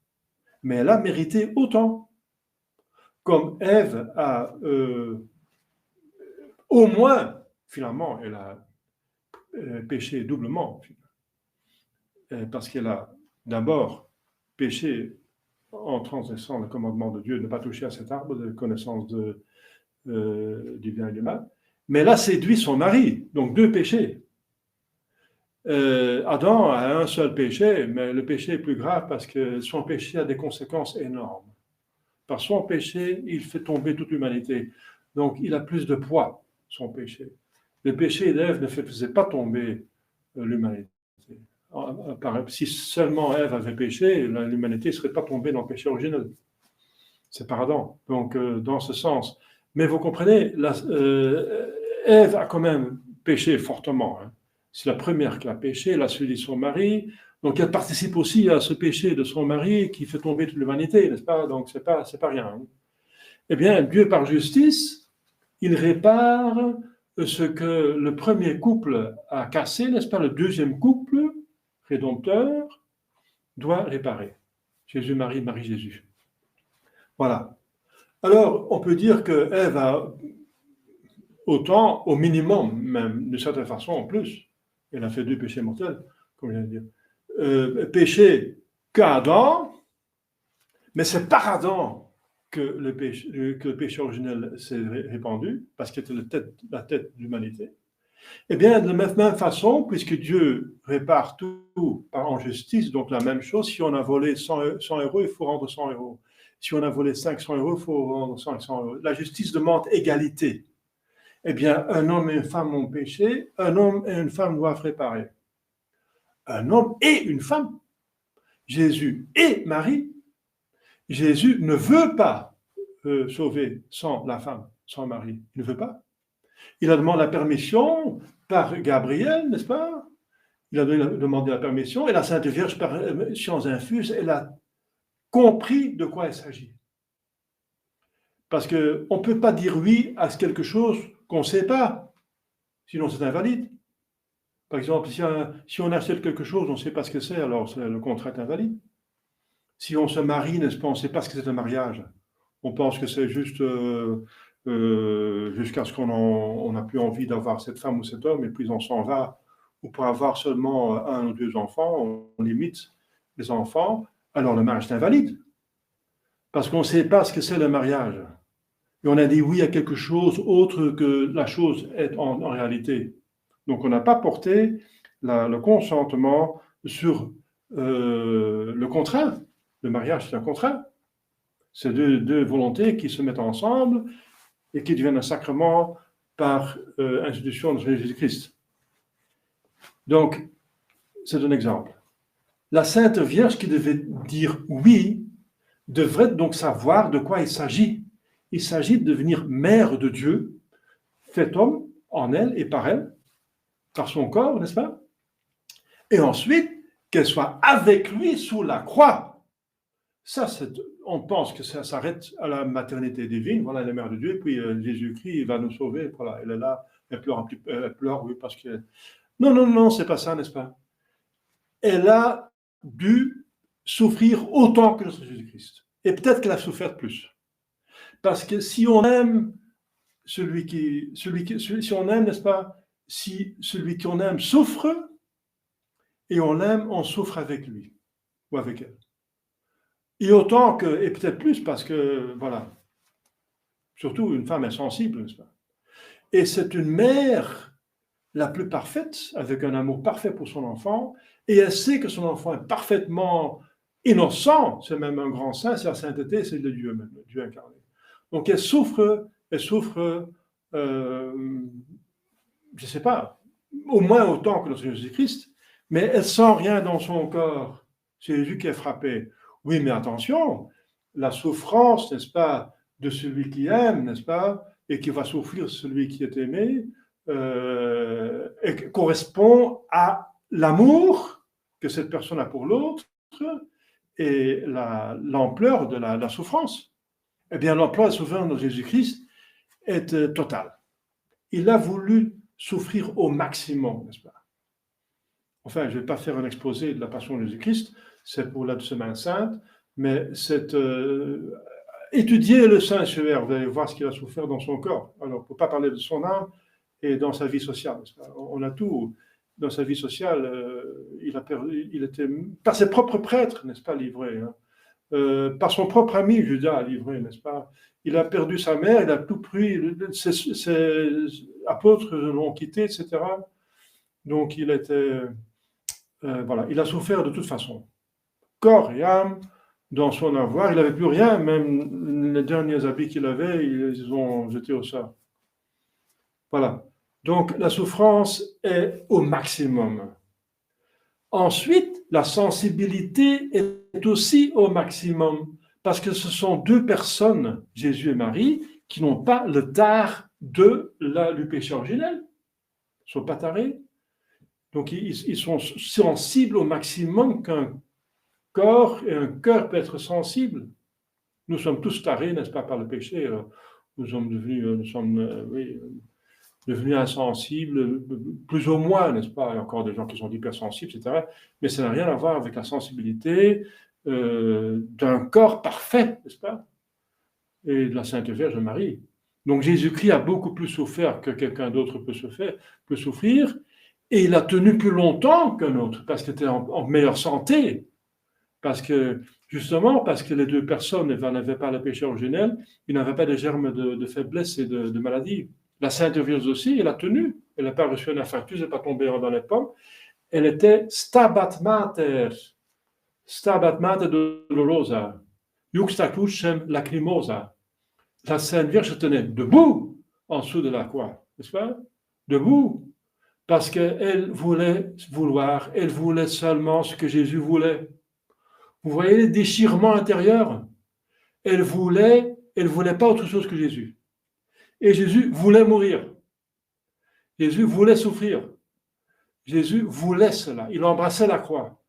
Mais elle a mérité autant. Comme Ève a, au moins, finalement, elle a péché doublement. Parce qu'elle a d'abord péché en transgressant le commandement de Dieu de ne pas toucher à cet arbre de connaissance du bien et du mal, mais elle a séduit son mari, donc 2 péchés. Adam a un seul péché, mais le péché est plus grave parce que son péché a des conséquences énormes. Par son péché, il fait tomber toute l'humanité. Donc il a plus de poids, son péché. Le péché d'Ève ne faisait pas tomber l'humanité. Si seulement Ève avait péché, l'humanité ne serait pas tombée dans le péché originel. C'est par Adam. Donc dans ce sens... Mais vous comprenez, Ève a quand même péché fortement. Hein. C'est la première qui a péché, elle a suivi son mari. Donc elle participe aussi à ce péché de son mari qui fait tomber toute l'humanité, n'est-ce pas? Donc c'est pas rien. Hein. Eh bien, Dieu par justice, il répare ce que le premier couple a cassé, n'est-ce pas? Le deuxième couple, rédempteur, doit réparer. Jésus, Marie, Marie, Jésus. Voilà. Alors, on peut dire que Ève a autant, au minimum, même, d'une certaine façon, en plus. Elle a fait 2 péchés mortels, comme je viens de dire. Péché qu'Adam, mais c'est par Adam que le péché originel s'est répandu, parce qu'il était la tête de l'humanité. Eh bien, de la même façon, puisque Dieu répare tout en justice, donc la même chose, si on a volé 100 euros, il faut rendre 100 euros. Si on a volé 500 euros, il faut rendre 500 euros. La justice demande égalité. Eh bien, un homme et une femme ont péché, un homme et une femme doivent réparer. Un homme et une femme. Jésus et Marie. Jésus ne veut pas sauver sans la femme, sans Marie. Il ne veut pas. Il a demandé la permission par Gabriel, n'est-ce pas? Il a demandé la permission et la Sainte Vierge, par science infuse, elle a compris de quoi il s'agit. Parce qu'on ne peut pas dire oui à quelque chose qu'on ne sait pas, sinon c'est invalide. Par exemple, si on achète quelque chose, on ne sait pas ce que c'est, alors le contrat est invalide. Si on se marie, n'est-ce pas, on ne sait pas ce que c'est un mariage. On pense que c'est juste jusqu'à ce qu'on n'a plus envie d'avoir cette femme ou cet homme, et puis on s'en va, ou pour avoir seulement 1 ou 2 enfants, on limite les enfants, alors le mariage est invalide. Parce qu'on ne sait pas ce que c'est le mariage. Et on a dit oui à quelque chose autre que la chose est en réalité. Donc on n'a pas porté le consentement sur le contrat. Le mariage, c'est un contrat. C'est deux volontés qui se mettent ensemble et qui deviennent un sacrement par institution de Jésus-Christ. Donc, c'est un exemple. La Sainte Vierge qui devait dire oui devrait donc savoir de quoi il s'agit. Il s'agit de devenir mère de Dieu, fait homme en elle et par elle, par son corps, n'est-ce pas? Et ensuite, qu'elle soit avec lui sous la croix. Ça, on pense que ça s'arrête à la maternité divine, voilà, elle est mère de Dieu, et puis Jésus-Christ va nous sauver, voilà, elle est là, elle pleure, oui, parce que... Non, c'est pas ça, n'est-ce pas? Elle a dû souffrir autant que notre Jésus-Christ. Et peut-être qu'elle a souffert plus. Parce que si on aime si on aime, n'est-ce pas, si celui qu'on aime souffre, et on l'aime, on souffre avec lui, ou avec elle. Et autant que, et peut-être plus, parce que, voilà, surtout une femme est sensible, n'est-ce pas? Et c'est une mère la plus parfaite, avec un amour parfait pour son enfant, et elle sait que son enfant est parfaitement innocent, c'est même un grand saint, c'est la sainteté, c'est le Dieu même, le Dieu incarné. Donc elle souffre, je ne sais pas, au moins autant que notre Jésus-Christ, mais elle sent rien dans son corps. C'est Jésus qui est frappé. Oui, mais attention, la souffrance, n'est-ce pas, de celui qui aime, n'est-ce pas, et qui va souffrir celui qui est aimé, et correspond à l'amour que cette personne a pour l'autre et l'ampleur de la souffrance. Eh bien, l'ampleur de la souffrance de Jésus-Christ est totale. Il a voulu souffrir au maximum, n'est-ce pas? Enfin, je ne vais pas faire un exposé de la passion de Jésus-Christ, c'est pour la Semaine Sainte, mais c'est étudier le Saint-Suaire, vous allez voir ce qu'il a souffert dans son corps. Alors, il ne faut pas parler de son âme et dans sa vie sociale, n'est-ce pas? On a tout. Dans sa vie sociale, il était par ses propres prêtres, n'est-ce pas, livré, hein? Par son propre ami Judas livré, n'est-ce pas? Il a perdu sa mère, il a tout pris, ses apôtres l'ont quitté, etc. Donc il était, voilà, il a souffert de toute façon, corps et âme, dans son avoir. Il n'avait plus rien, même les derniers habits qu'il avait, ils ont jeté au sort. Voilà. Donc la souffrance est au maximum. Ensuite, la sensibilité est aussi au maximum, parce que ce sont 2 personnes, Jésus et Marie, qui n'ont pas le tard du péché originel. Ils ne sont pas tarés. Donc, ils sont sensibles au maximum qu'un corps et un cœur peut être sensible. Nous sommes tous tarés, n'est-ce pas, par le péché. Nous sommes devenus insensibles, plus ou moins, n'est-ce pas? Il y a encore des gens qui sont hypersensibles, etc. Mais ça n'a rien à voir avec la sensibilité d'un corps parfait, n'est-ce pas? Et de la Sainte Vierge Marie. Donc Jésus-Christ a beaucoup plus souffert que quelqu'un d'autre peut souffrir, et il a tenu plus longtemps qu'un autre, parce qu'il était en meilleure santé, parce que les deux personnes n'avaient pas le péché originel, ils n'avaient pas de germes de faiblesse et de maladie. La Sainte Vierge aussi, elle a tenu, elle n'a pas reçu un infarctus, elle n'est pas tombée dans les pommes, elle était stabat mater dolorosa, juxta crucem lacrimosa. La Sainte Vierge se tenait debout en dessous de la croix, n'est-ce pas? Debout, parce qu'elle voulait seulement ce que Jésus voulait. Vous voyez les déchirements intérieurs? Elle voulait pas autre chose que Jésus. Et Jésus voulait mourir. Jésus voulait souffrir. Jésus voulait cela. Il embrassait la croix.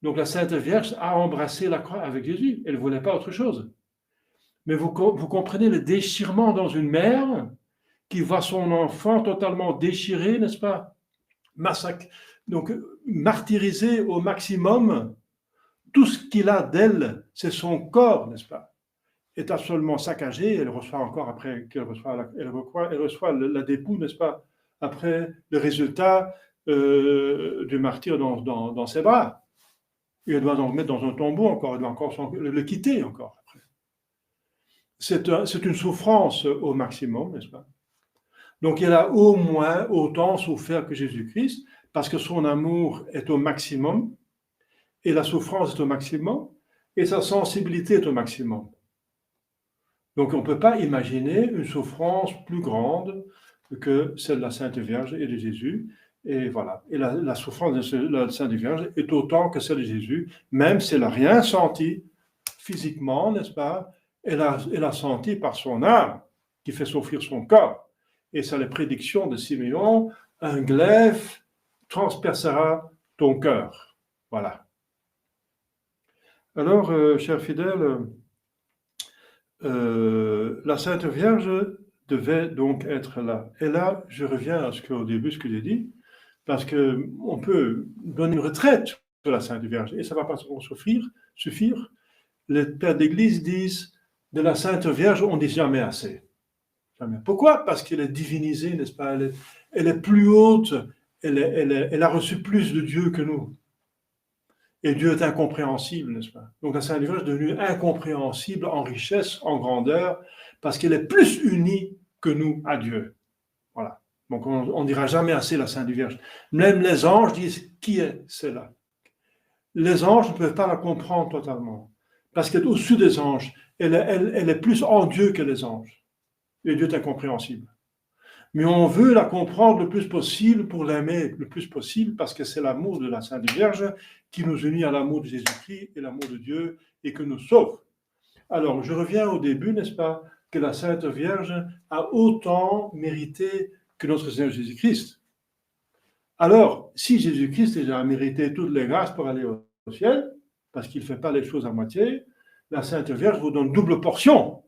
Donc la Sainte Vierge a embrassé la croix avec Jésus. Elle ne voulait pas autre chose. Mais vous comprenez le déchirement dans une mère qui voit son enfant totalement déchiré, n'est-ce pas? Donc martyrisé au maximum. Tout ce qu'il a d'elle, c'est son corps, n'est-ce pas? Est absolument saccagé. Elle reçoit encore après qu'elle reçoit la dépouille, n'est-ce pas? Après le résultat du martyr dans ses bras. Et elle doit donc mettre dans un tombeau encore, elle doit encore le quitter encore après. C'est une souffrance au maximum, n'est-ce pas? Donc elle a au moins autant souffert que Jésus-Christ, parce que son amour est au maximum, et la souffrance est au maximum, et sa sensibilité est au maximum. Donc on ne peut pas imaginer une souffrance plus grande que celle de la Sainte Vierge et de Jésus. Et voilà. Et la souffrance de la Sainte Vierge est autant que celle de Jésus, même si elle n'a rien senti physiquement, n'est-ce pas? Elle a senti par son âme qui fait souffrir son corps. Et c'est la prédiction de Siméon, un glaive transpercera ton cœur. Voilà. Alors, chers fidèles, la Sainte Vierge devait donc être là. Et là, je reviens à ce que j'ai dit, parce qu'on peut donner une retraite sur la Sainte Vierge, et ça ne va pas suffire. Les pères d'Église disent, de la Sainte Vierge, on ne dit jamais assez. Jamais. Pourquoi? Parce qu'elle est divinisée, n'est-ce pas? Elle est plus haute, elle a reçu plus de Dieu que nous. Et Dieu est incompréhensible, n'est-ce pas? Donc la Sainte Vierge est devenue incompréhensible en richesse, en grandeur, parce qu'elle est plus unie que nous à Dieu. Voilà. Donc on ne dira jamais assez la Sainte Vierge. Même les anges disent, qui est celle-là? Les anges ne peuvent pas la comprendre totalement, parce qu'elle est au-dessus des anges. Elle est plus en Dieu que les anges. Et Dieu est incompréhensible. Mais on veut la comprendre le plus possible pour l'aimer le plus possible, parce que c'est l'amour de la Sainte Vierge qui nous unit à l'amour de Jésus-Christ et l'amour de Dieu et que nous sauve. Alors, je reviens au début, n'est-ce pas, que la Sainte Vierge a autant mérité que notre Seigneur Jésus-Christ. Alors, si Jésus-Christ déjà a mérité toutes les grâces pour aller au ciel, parce qu'il ne fait pas les choses à moitié, la Sainte Vierge vous donne double portion.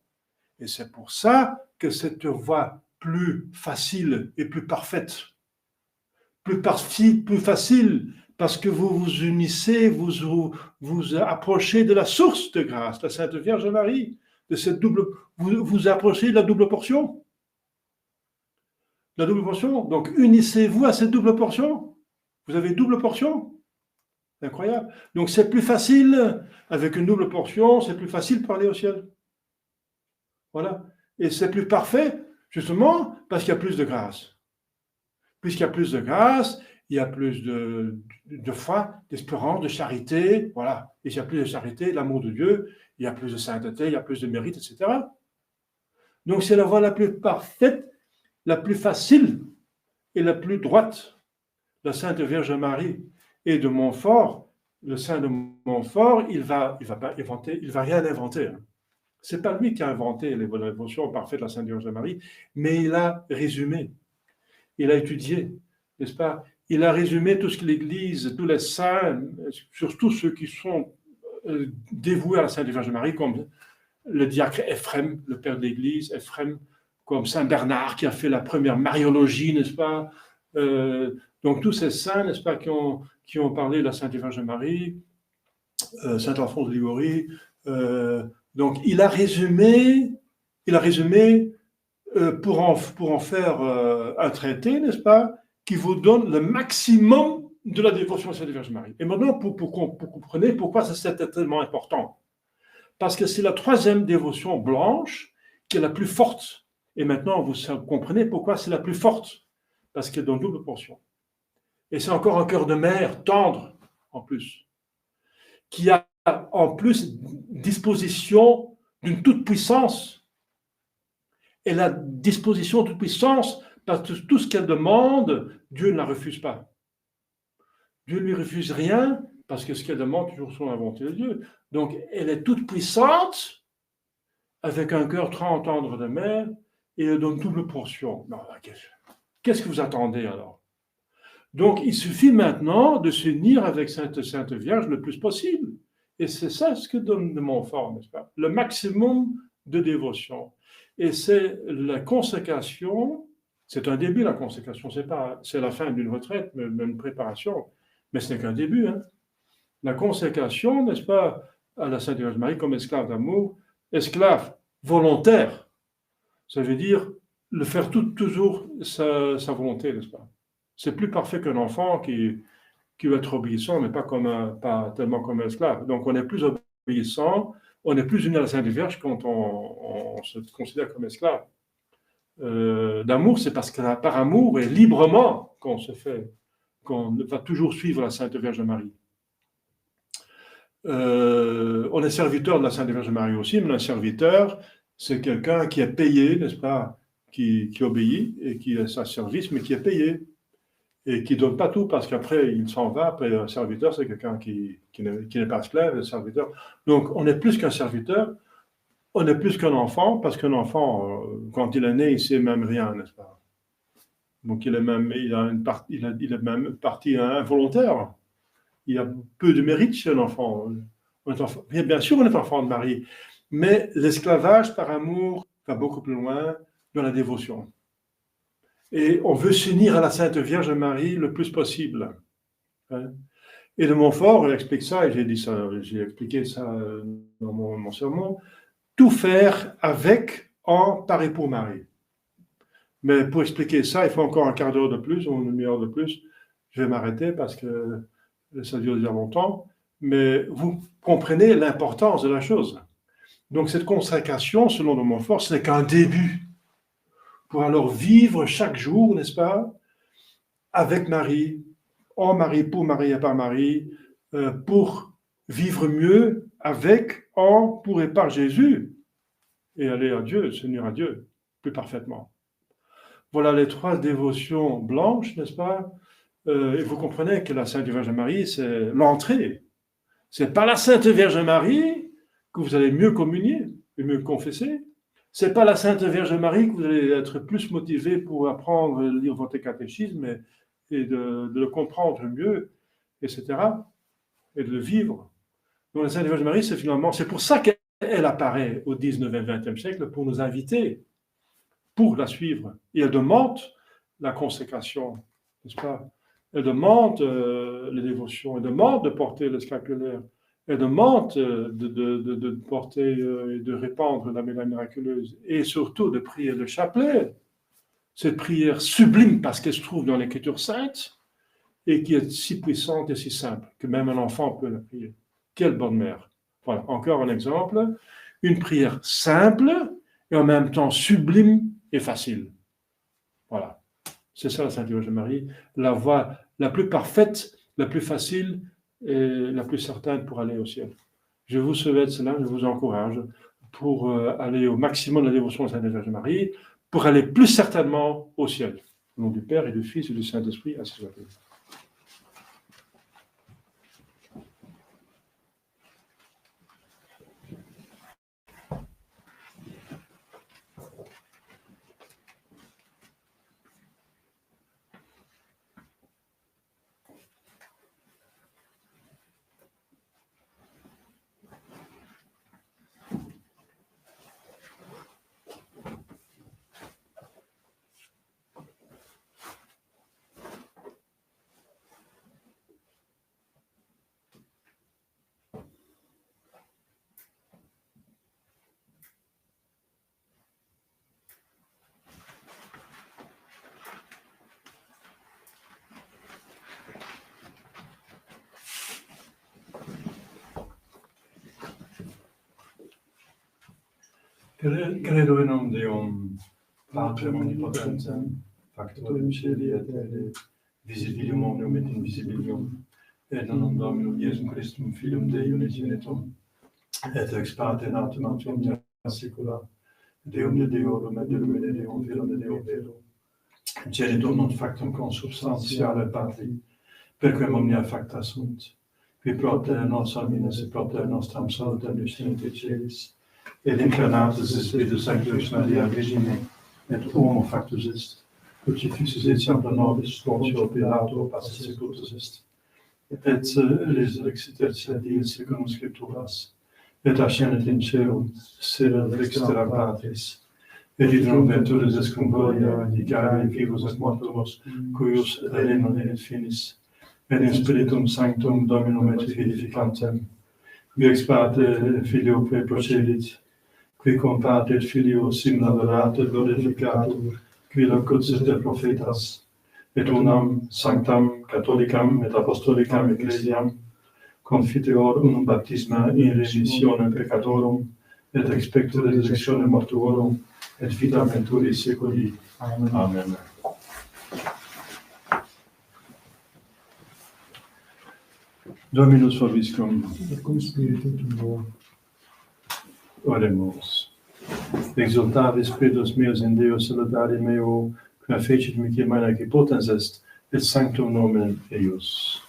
Et c'est pour ça que cette voie plus facile et plus parfaite, plus facile, parce que vous vous unissez, vous approchez de la source de grâce, la Sainte Vierge Marie, de cette vous approchez de la double portion. La double portion, donc unissez-vous à cette double portion. Vous avez double portion. C'est incroyable. Donc c'est plus facile, avec une double portion, c'est plus facile pour aller au ciel. Voilà. Et c'est plus parfait, justement, parce qu'il y a plus de grâce. Puisqu'il y a plus de grâce, il y a plus de foi, d'espérance, de charité, voilà. Et s'il y a plus de charité, l'amour de Dieu, il y a plus de sainteté, il y a plus de mérite, etc. Donc c'est la voie la plus parfaite, la plus facile et la plus droite. La Sainte Vierge Marie et de Montfort, le saint de Montfort, il va pas inventer, il va rien inventer. C'est pas lui qui a inventé les dévotions parfaites de la Sainte Vierge Marie, mais il a résumé, il a étudié, n'est-ce pas? Il a résumé tout ce que l'Église, tous les saints, surtout ceux qui sont dévoués à la Sainte Vierge Marie, comme le diacre Ephrem, le père de l'Église, Ephrem, comme Saint Bernard qui a fait la première mariologie, n'est-ce pas? Donc tous ces saints, n'est-ce pas, qui ont parlé de la Sainte Vierge Marie, Saint Alphonse de Liguori. Donc, il a résumé pour en faire un traité, n'est-ce pas, qui vous donne le maximum de la dévotion à Sainte Vierge Marie. Et maintenant, pour comprendre pourquoi c'est tellement important. Parce que c'est la troisième dévotion blanche qui est la plus forte. Et maintenant, vous comprenez pourquoi c'est la plus forte. Parce qu'elle donne double portion. Et c'est encore un cœur de mère tendre, en plus, qui a en plus disposition d'une toute puissance. Et la disposition de toute puissance, parce que tout ce qu'elle demande, Dieu ne la refuse pas. Dieu ne lui refuse rien, parce que ce qu'elle demande, toujours son volonté de Dieu. Donc, elle est toute puissante, avec un cœur très tendre de mère, et elle donne double portion. Qu'est-ce que vous attendez alors? Donc, il suffit maintenant de s'unir avec Sainte Vierge le plus possible. Et c'est ça ce que donne de Montfort, n'est-ce pas? Le maximum de dévotion. Et c'est la consécration, c'est un début la consécration, c'est la fin d'une retraite, une préparation, mais ce n'est qu'un début. Hein. La consécration, n'est-ce pas, à la Sainte Vierge Marie comme esclave d'amour, esclave volontaire, ça veut dire le faire toujours sa volonté, n'est-ce pas? C'est plus parfait qu'un enfant qui va être obéissant, mais pas tellement comme un esclave. Donc on est plus obéissant, on est plus uni à la Sainte Vierge quand on se considère comme esclave. D'amour, c'est parce que par amour et librement qu'on va toujours suivre la Sainte Vierge Marie. On est serviteur de la Sainte Vierge Marie aussi, mais un serviteur, c'est quelqu'un qui est payé, n'est-ce pas, qui obéit et qui est à service, mais qui est payé et qui ne donne pas tout parce qu'après il s'en va. Après, un serviteur, c'est quelqu'un qui n'est pas esclave, un serviteur. Donc, on est plus qu'un serviteur, on est plus qu'un enfant, parce qu'un enfant, quand il est né, il ne sait même rien, n'est-ce pas? Donc, il a même partie involontaire. Il a peu de mérite chez un enfant. Bien sûr, on est enfant de Marie, mais l'esclavage par amour va beaucoup plus loin dans la dévotion. Et on veut s'unir à la Sainte Vierge Marie le plus possible. Et de Montfort, il explique ça, et j'ai expliqué ça dans mon sermon, tout faire avec, en, par et pour Marie. Mais pour expliquer ça, il faut encore un quart d'heure de plus, ou une demi-heure de plus. Je vais m'arrêter parce que ça dure déjà longtemps. Mais vous comprenez l'importance de la chose. Donc cette consécration, selon de Montfort, ce n'est qu'un début. Pour alors vivre chaque jour, n'est-ce pas, avec Marie, en Marie, pour Marie et par Marie, pour vivre mieux avec, en, pour et par Jésus, et aller à Dieu, s'unir à Dieu, plus parfaitement. Voilà les trois dévotions blanches, n'est-ce pas? Et vous comprenez que la Sainte Vierge Marie, c'est l'entrée. C'est par la Sainte Vierge Marie que vous allez mieux communier et mieux confesser. C'est pas la Sainte Vierge Marie que vous allez être plus motivé pour apprendre, lire votre catéchisme et de le comprendre mieux, etc. Et de le vivre. Donc la Sainte Vierge Marie, c'est pour ça qu'elle apparaît au 19e et 20e siècle, pour nous inviter, pour la suivre. Et elle demande la consécration, n'est-ce pas? Elle demande les dévotions, elle demande de porter le scapulaire, elle demande de porter et de répandre la médaille miraculeuse et surtout de prier le chapelet. Cette prière sublime parce qu'elle se trouve dans l'Écriture sainte et qui est si puissante et si simple que même un enfant peut la prier. Quelle bonne mère! Voilà, encore un exemple. Une prière simple et en même temps sublime et facile. Voilà. C'est ça la Sainte Vierge Marie, la voie la plus parfaite, la plus facile et la plus certaine pour aller au ciel. Je vous souhaite cela, je vous encourage pour aller au maximum de la dévotion à la Sainte Vierge Marie, pour aller plus certainement au ciel. Au nom du Père et du Fils et du Saint-Esprit, ainsi soit-il. Credo in un Deum, Patrem omnipotentem, Factorem Caeli et Terrae, visibilium omnium et invisibilium, et in unum Dominum Iesum Christum, Filium Dei unigenitum, et ex parte natum ant omnia saecula, Deum de Deorum et Deum Deum Filum de Deo vero, genitum non factum consubstantiale Patri, perquem omnia facta sunt, qui propter nos homines et propter nostram salutem descenit et celis, et incarnatus Spiritus Sanctus Maria Virgine, et homo factus est, crucifixus et sancta nobis, Pontio Pilato, passus sepultus est, et resurrexit tertia die secundum Scripturas, et ascendit in caelum, sede dextera Patris, et idem venturis est cum gloria, dicare vivos et mortuos, cuius regnum et finis, et in Spiritum Sanctum Dominum et vivificantem, qui ex parte Filio quae procedit, qui cum Patre et Filio simul adorat et glorificatur, qui locutus et prophetas, et unam sanctam catholicam et apostolicam ecclesiam, confiteor unum baptisma in remissionem peccatorum, et expecto resurrectione mortuorum, et vitam venturi saeculi. Amen. Amen. Dominus vobiscum. Et cum spiritu tuo. Oremus. Exultate spiritus meus in Deo salutare meo, qua fecit mihi maneque potens est, et sanctum nomen eius.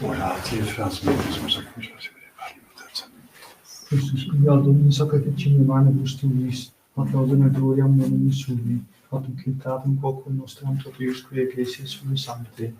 Orate frans meus cum sacrificium Christus, quia Dominus sacrificium manibus tuis, ad laudem gloriam nomen sui, ad utilitatem quoque nostram totius qui ecclesia sui sancti.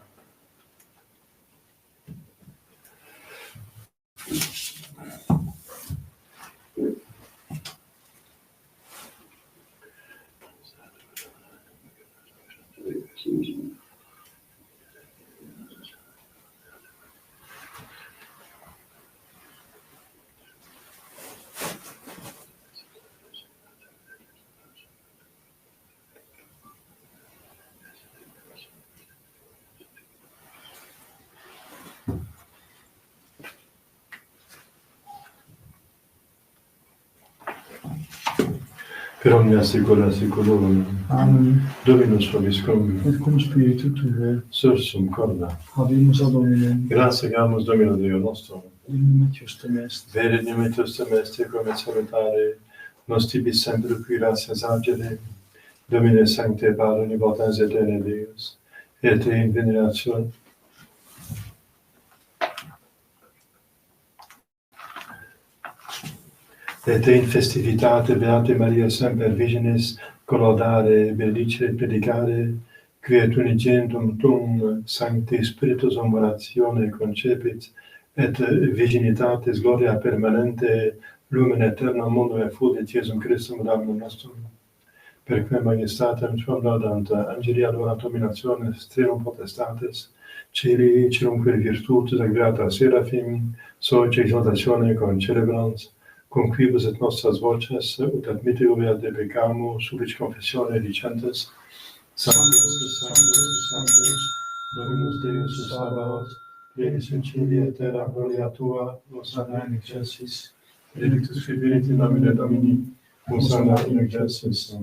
per omnia saecula saeculorum. Amen. Dominus vobiscum. Et cum spiritu tuo. Sursum corda. Habemus ad Dominem. Gratiamus Domino Deo nostrum. Vede dimittus temeste come salutare, nos tibi sempre qui gracias agere, Domine sancte Padre omnipotens et eterni Deus, et te in veneration et te in festivitate Beate Maria semper Virginis collodare, benedicere, predicare, qui et unigenitum tuum Sancti Spiritus oratione concepit, et virginitatis gloria permanente lumen aeternam mundo effudit Iesum Christum Dominum nostrum, per quem majestatem tuam laudant angeli adoratum in actiones trium potestates, celi cirumque virtutus agreata seraphim, soce exaltatione concelebrans, con quibus et nostras voces, ut admittium de peccamus, subic confessione dicentes, Sanctus, Sanctus, Sanctus, Dominus Deus Sabaoth, plenius in cieli et terra gloria tua, Hosanna in excelsis, benedictus qui venit in nomine Domini, Hosanna in excelsis.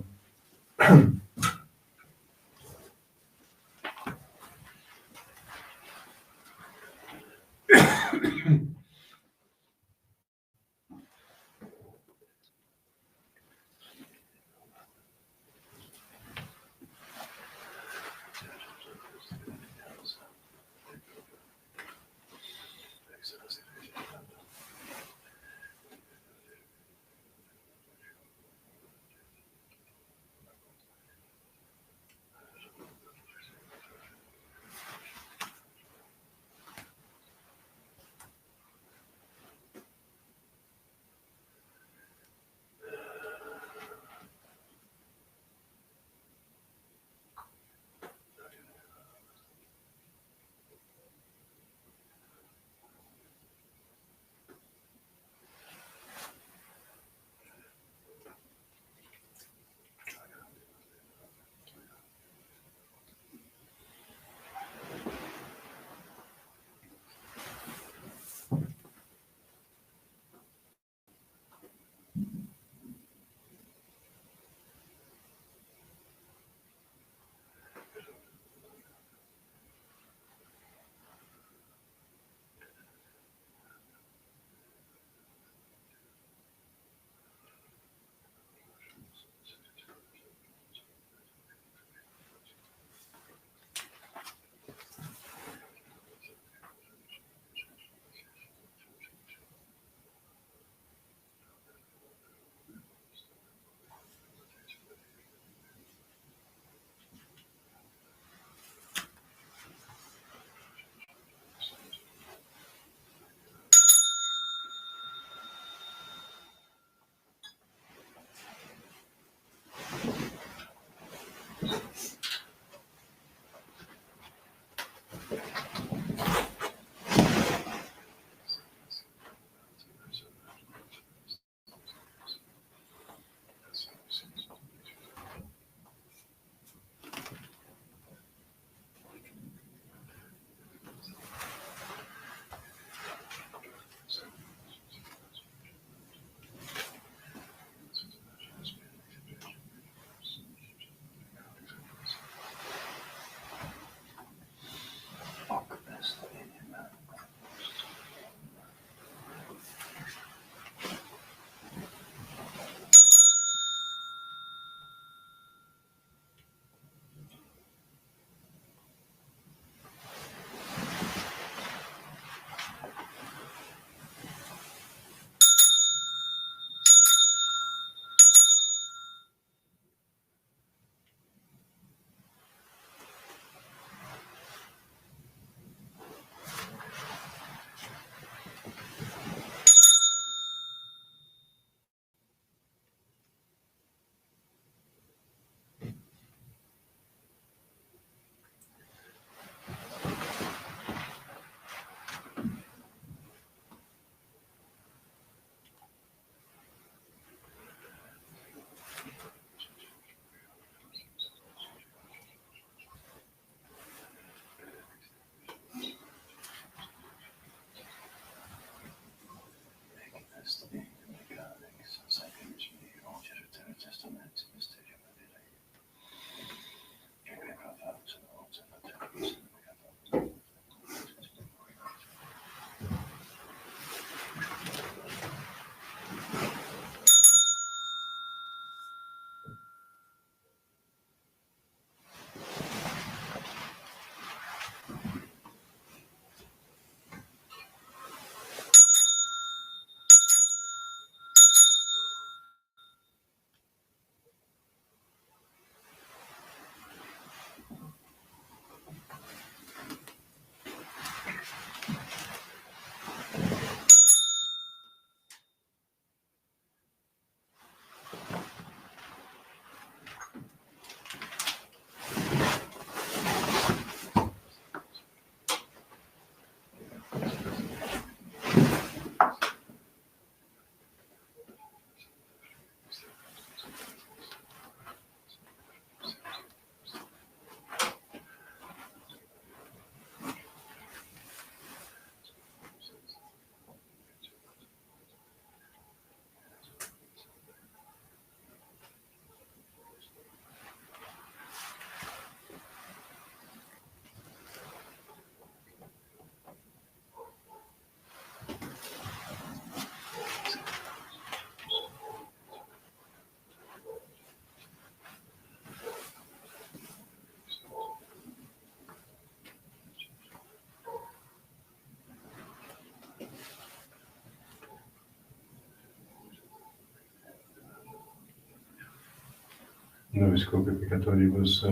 nobis coque peccatoribus,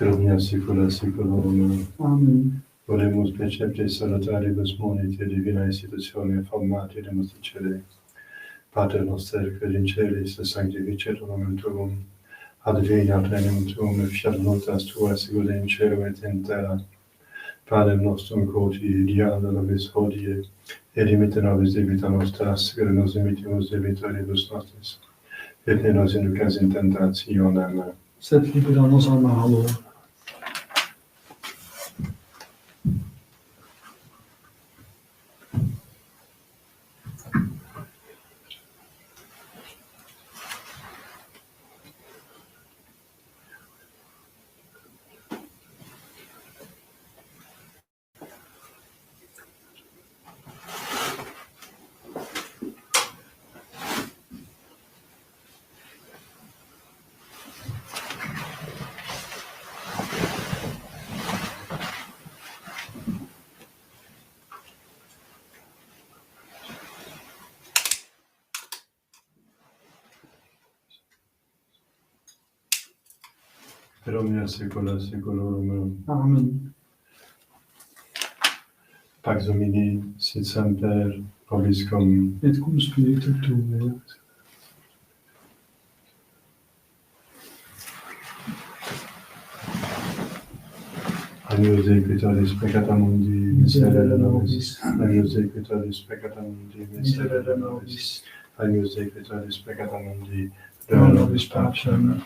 per omnia saecula saeculorum. Amen. Oremus precepte salutaribus monite divina institutione formati demus dicere. Pater noster, quid in celis, sanctificetur nomen tuum, adveniat regnum tuum, et fiat voluntas tua sicut in cielo et in terra. Panem nostrum quotidianum da nobis hodie, et dimitte nobis debita nostra, sicut nos dimittimus debitoribus nostris. Et ne nos inducas in tentationem, Sed libera nos a malo. per omnia saecula saeculorum. Amen. Pax Domini sit semper vobiscum. Et cum spiritu tuo. Agnus Dei qui tollis peccata mundi, miserere nobis. Agnus Dei qui tollis peccata mundi, miserere nobis. Agnus Dei qui tollis peccata mundi, dona nobis pacem.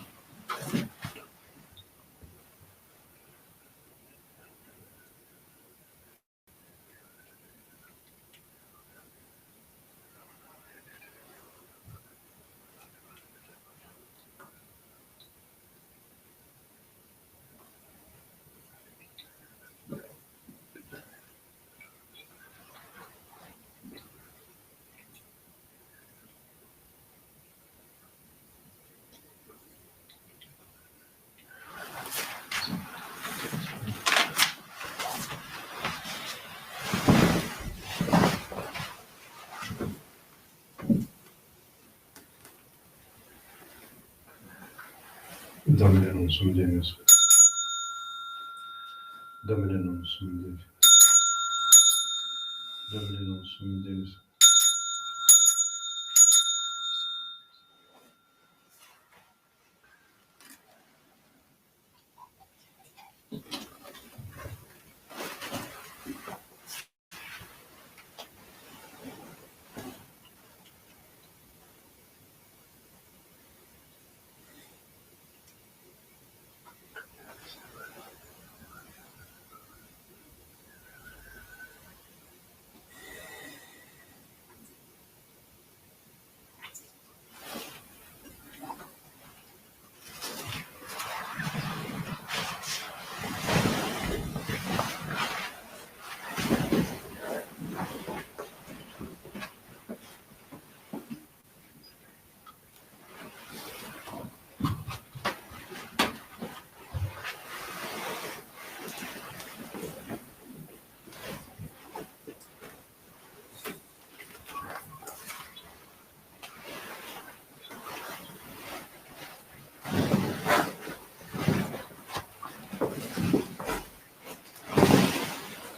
Domine non sum Deus. Domine non sum Deus. Domine non sum Deus.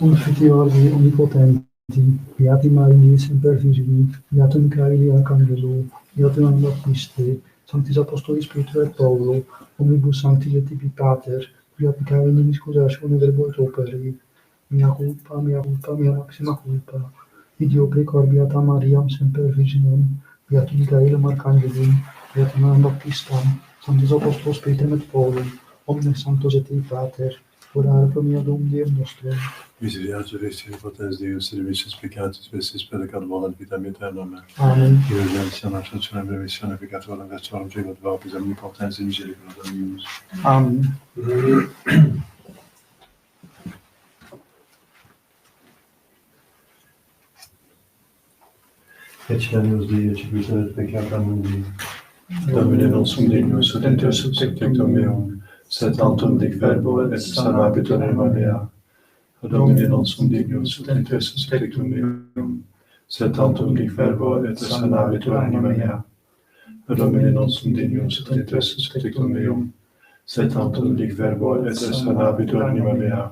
Confiteori omnipotenti, beati Marini, semper Virgini, beatum Michaeli Arcangelo, beatum Anna Baptiste, Sanctis Apostolis Peter et Paulo, omnibus sanctis et tibi Pater, beat Michaeli nimis accusatione verbo et operi, mea culpa, mea maxima culpa, idiope cor beata Mariam semper Virginem, beatum Michaelum Archangelum, beatum Ioannem Baptistam, sanctos Apostolos Petrem et Paulum, omnes sanctos et Pater, orare pro mia Dom Deum nostrum. Misericorde Christi, potens Deus, servicius peccatis, vestis peccat volant vitam aeternam. Amen. Indulgentiam absolutionem remissione peccatorum vestorum celat vobis omnipotens misericordia Deus. Amen. Ecce Dei, ecce et peccata mundi. Domine non sum dignus ut inter subtectum meum, sed tantum dic verbo et sanabitur anima mea. Domine non sum dignus ut inter subtectum meum, sed tantum dic verbo et sanabitur anima mea. Domine non sum dignus ut inter subtectum meum, sed tantum dic verbo et sanabitur anima mea.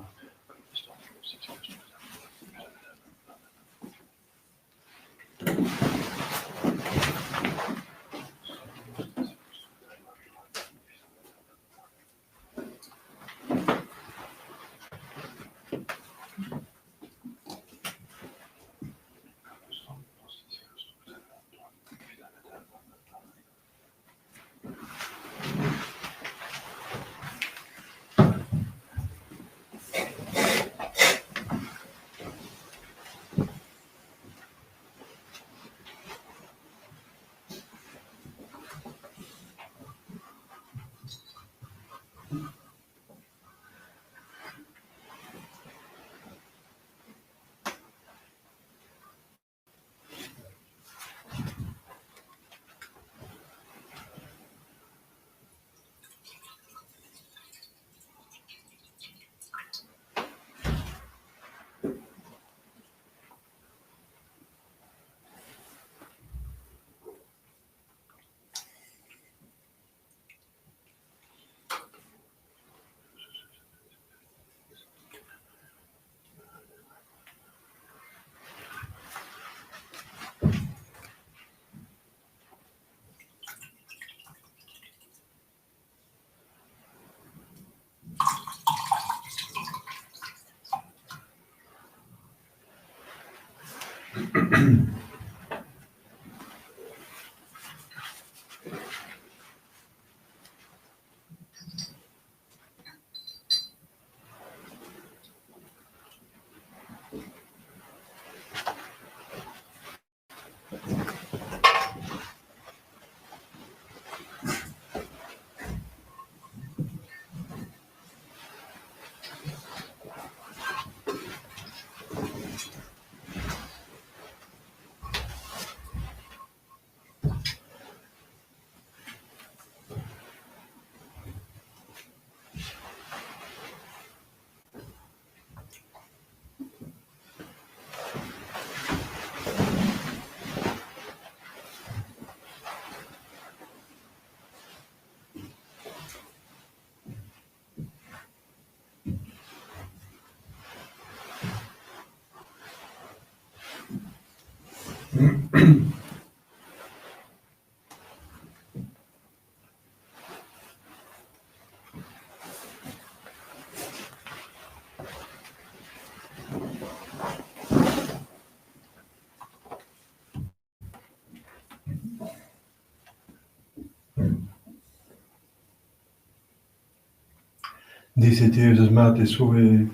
Dicite Iesus Mater Suae,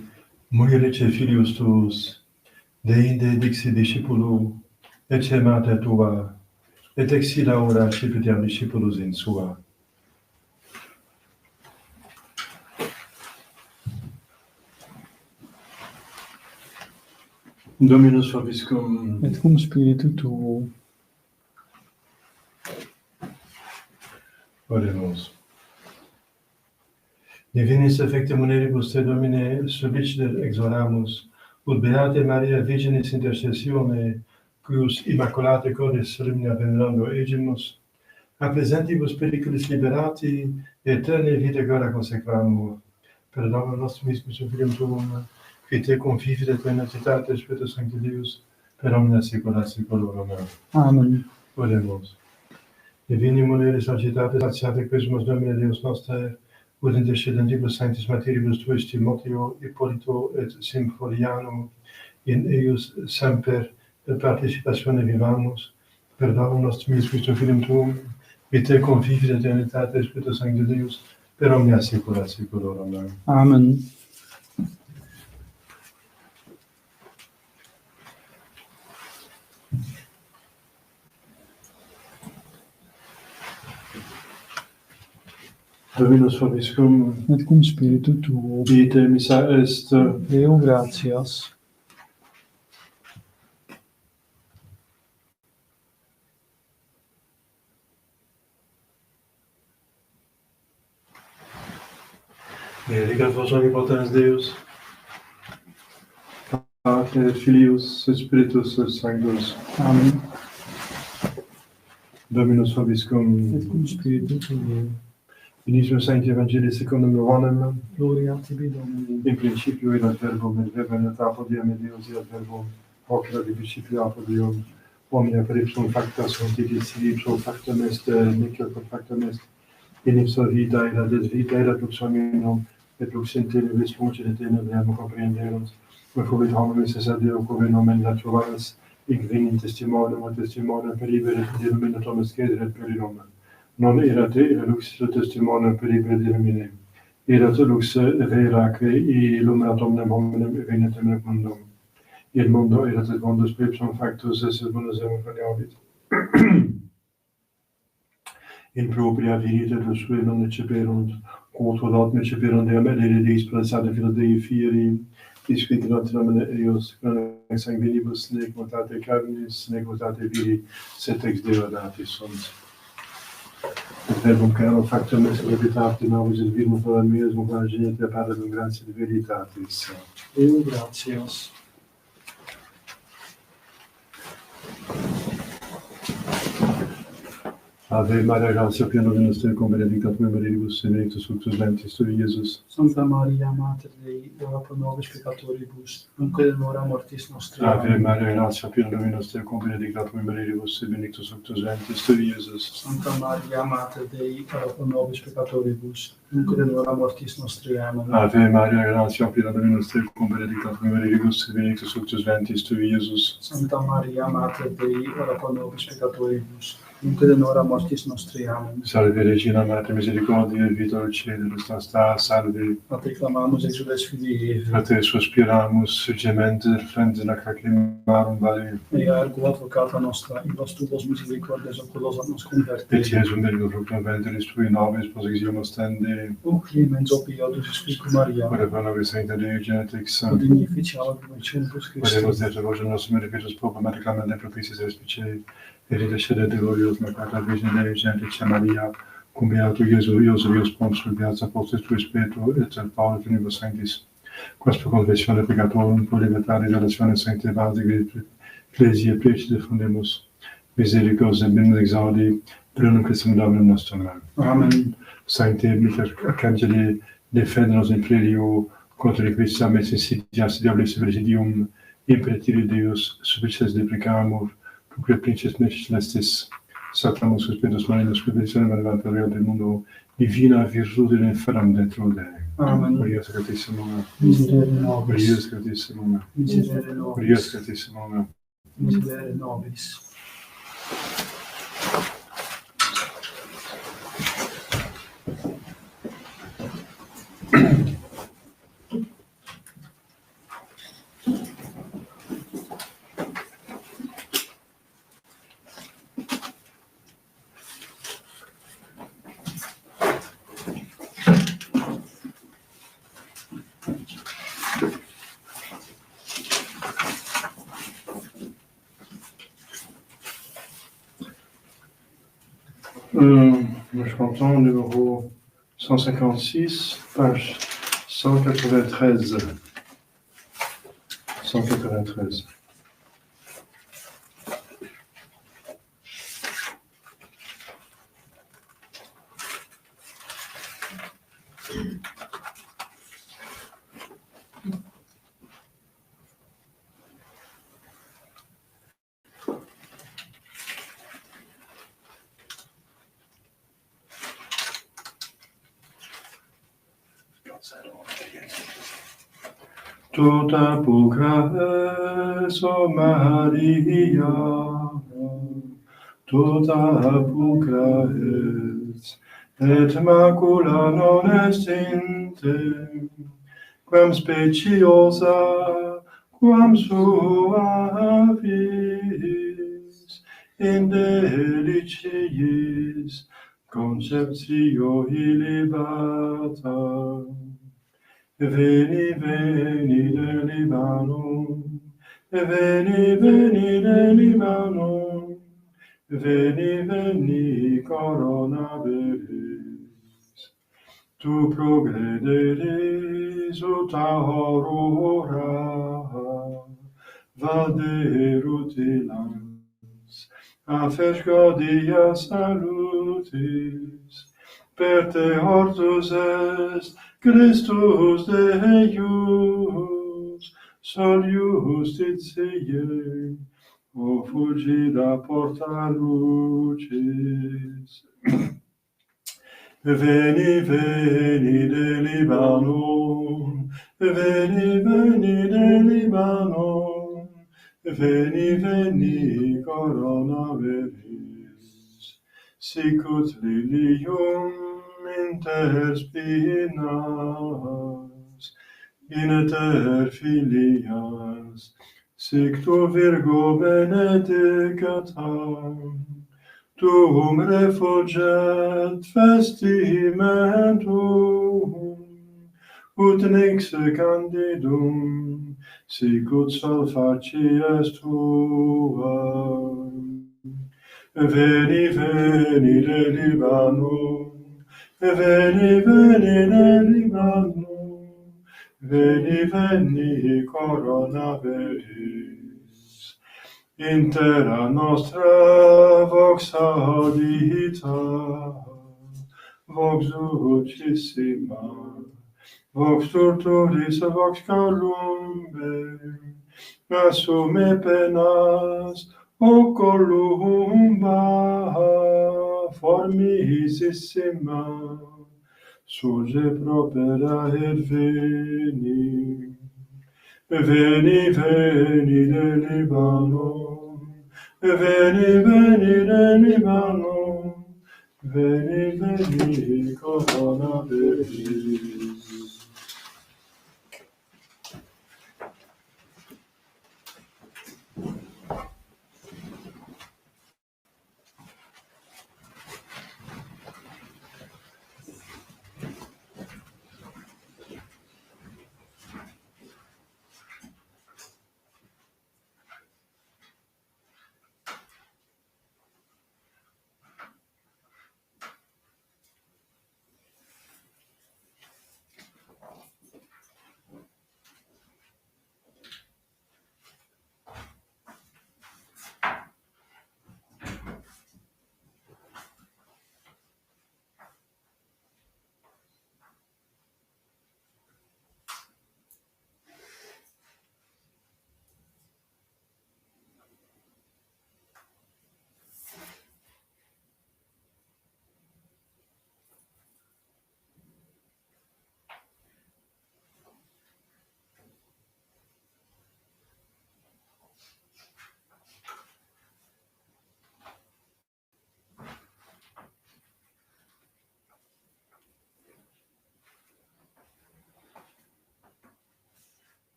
Mulierece filius tuus, deinde dixi discipulo, ecce mater tua, et exila ora scipitiam discipulus in sua. Dominus vobiscum. Et cum spiritu tuo. Oremus. Divinis effecte muneribus te Domine solliciter exoramus, ut Beate Maria Virginis intercessione, cuius immaculate codis solemnia venerando egimus, a presentibus periculis liberati, eterne vita glora consecramur. Per Domine nostrum Iesum Filium Tuum, qui te confidet et benedictate Spiritus Sancti Deus, per omnia saecula saeculorum. Amen. Oremus. Divini muneris agitate satiate Christus Domine Deus noster, ut intercedentibus sanctis materibus tuis Timoteo, Hippolito et Symphoriano, in eius semper participatione vivamus, Perdoa nostri miscuitos filum tuum, et te confivis aeternitate Spiritus Sancti Deus, per omnia saecula saeculorum. Amen. Amen. Dominus vobiscum, Et cum spiritu tuo, ite missa est, Deo gratias. benedicat vos omnipotens Deus, Pater et Filius et Spiritus Sanctus. Amen. Dominus vobiscum, Et cum spiritu tuo, Initium Sancti Evangelii secundum Johannem, gloria tibi Domine. in principio erat verbum, et verbum et apud Deum, et Deus erat verbum, hoc erat in principio apud Deum, omnia per ipsum facta sunt, et ipsum factum est, nihil per factum est, in ipsa vita erat, et vita erat lux hominum, et lux in tenebris lucet, et tenebrem comprenderunt, et fovit hominis esse Deo, quo nomen naturalis, hic venit testimonium, et testimonium per iber, et illuminatum est cedere per illum. Non erat lux testimonium per iber illumine. Erat lux veraque illuminat omnem hominem evenitum in mundum. Il mundo erat et mundus per ipsum factus esse bonus eum veniavit. In propria vita sue non neceperunt, quod ad neceperunt Deum et Deis praesade filo Dei fieri, disquit nomine eius, ex sanguinibus nec mutate carnis, nec mutate viri, sed ex Deo dati sunt. Et verbum caro factum est veritatis nobis et vivum per meus genitor Patrum gratia de veritatis. Deo gratias. Ave Maria, gratia plena Dominus tecum, benedicta tu in mulieribus, et benedictus fructus ventris tui, Iesus. Santa Maria, Mater Dei, ora pro nobis peccatoribus, nunc et in hora mortis nostre. Ave Maria, gratia plena Dominus tecum, benedicta tu in mulieribus, et benedictus fructus ventris tui, Iesus. Santa Maria, Mater Dei, ora pro nobis peccatoribus, nunc et in hora mortis nostre. Amen. Ave Maria, gratia plena Dominus tecum, benedicta tu in mulieribus, et benedictus fructus ventris tui, Iesus. Santa Maria, Mater Dei, ora pro nobis peccatoribus, nunc et in hora mortis nostre. Amen. Salve Regina, Mater misericordiae, vita dulcedo, nostra salve. A te clamamus exules Filii Eve, A te suspiramus, gementes, flentes ac lacrimarum vale. ea ergo advocata nostra, in vos tuos misericordias oculos ad nos Et converte. Iesum benedictus fructum ventris tui, nobis posexium ostende. O clemens opioides Spiritu Maria, Ora pro nobis sancta Dei genetix. ad dignificiale Domicilius Ora nos Christi, Deus voce nostrum beneficius popum et reclamende propices respice. Et intercede de glorios Mater Virgine Dei genetix Maria, cum beato Iesu, Ios Pons, beatus apostles tui Spiritu, et Paulus Venibus Sanctis, quas per confessione peccatorum, pro libertare relatione sancte basic ecclesiae precide fundemus, misericors et benedicti, plenum Christum Dominum nostrum. Amen. Sancte Michael Arcangeli, defende-nos in prelio contra equissam et insidias diabolis presidium, impretire Deus, supplices deprecamur, procure princes messis celestis, sacramus Spiritus Marinus, Spiritus Marinus, del mundo, divina virtute inferam detrude. Amen. Maria Sacratissimum, Miserere Maria nobis, Sacratissimum, miserere Maria nobis, Sacratissimum. miserere nobis. Je comprends numéro 156, page 193. 193. Tota pulchra, o Maria, tota pulchraes, et macula non est in te, quam speciosa, quam suavis, in deliciis, conceptio illibata. Veni, veni de Libanon, veni, veni de Libanon, veni, veni coronavirus. Tu progrederis ut aurora, valderut ilans, afes gaudia salutis, per te hortus est Christus Deus, sol justitiae, o fulgida porta lucis. Veni, veni de Libanon, veni, veni de Libanon, veni, veni coronavirus, sicut lilium inter spinas, inter filias, sic tu Virgo benedicta, tuum refulget vestimentum, ut nix candidum, sicut sol facies tua. Veni, veni de Libanon, veni, veni de Libanon, veni, veni coronavirus. Intera nostra vox audita, vox dulcissima, vox turturis, vox calumbe, assume penas, o columba formisissima, surge propera et veni. Veni, veni de Libanon, veni, veni de Libanon, veni, veni coronavirus.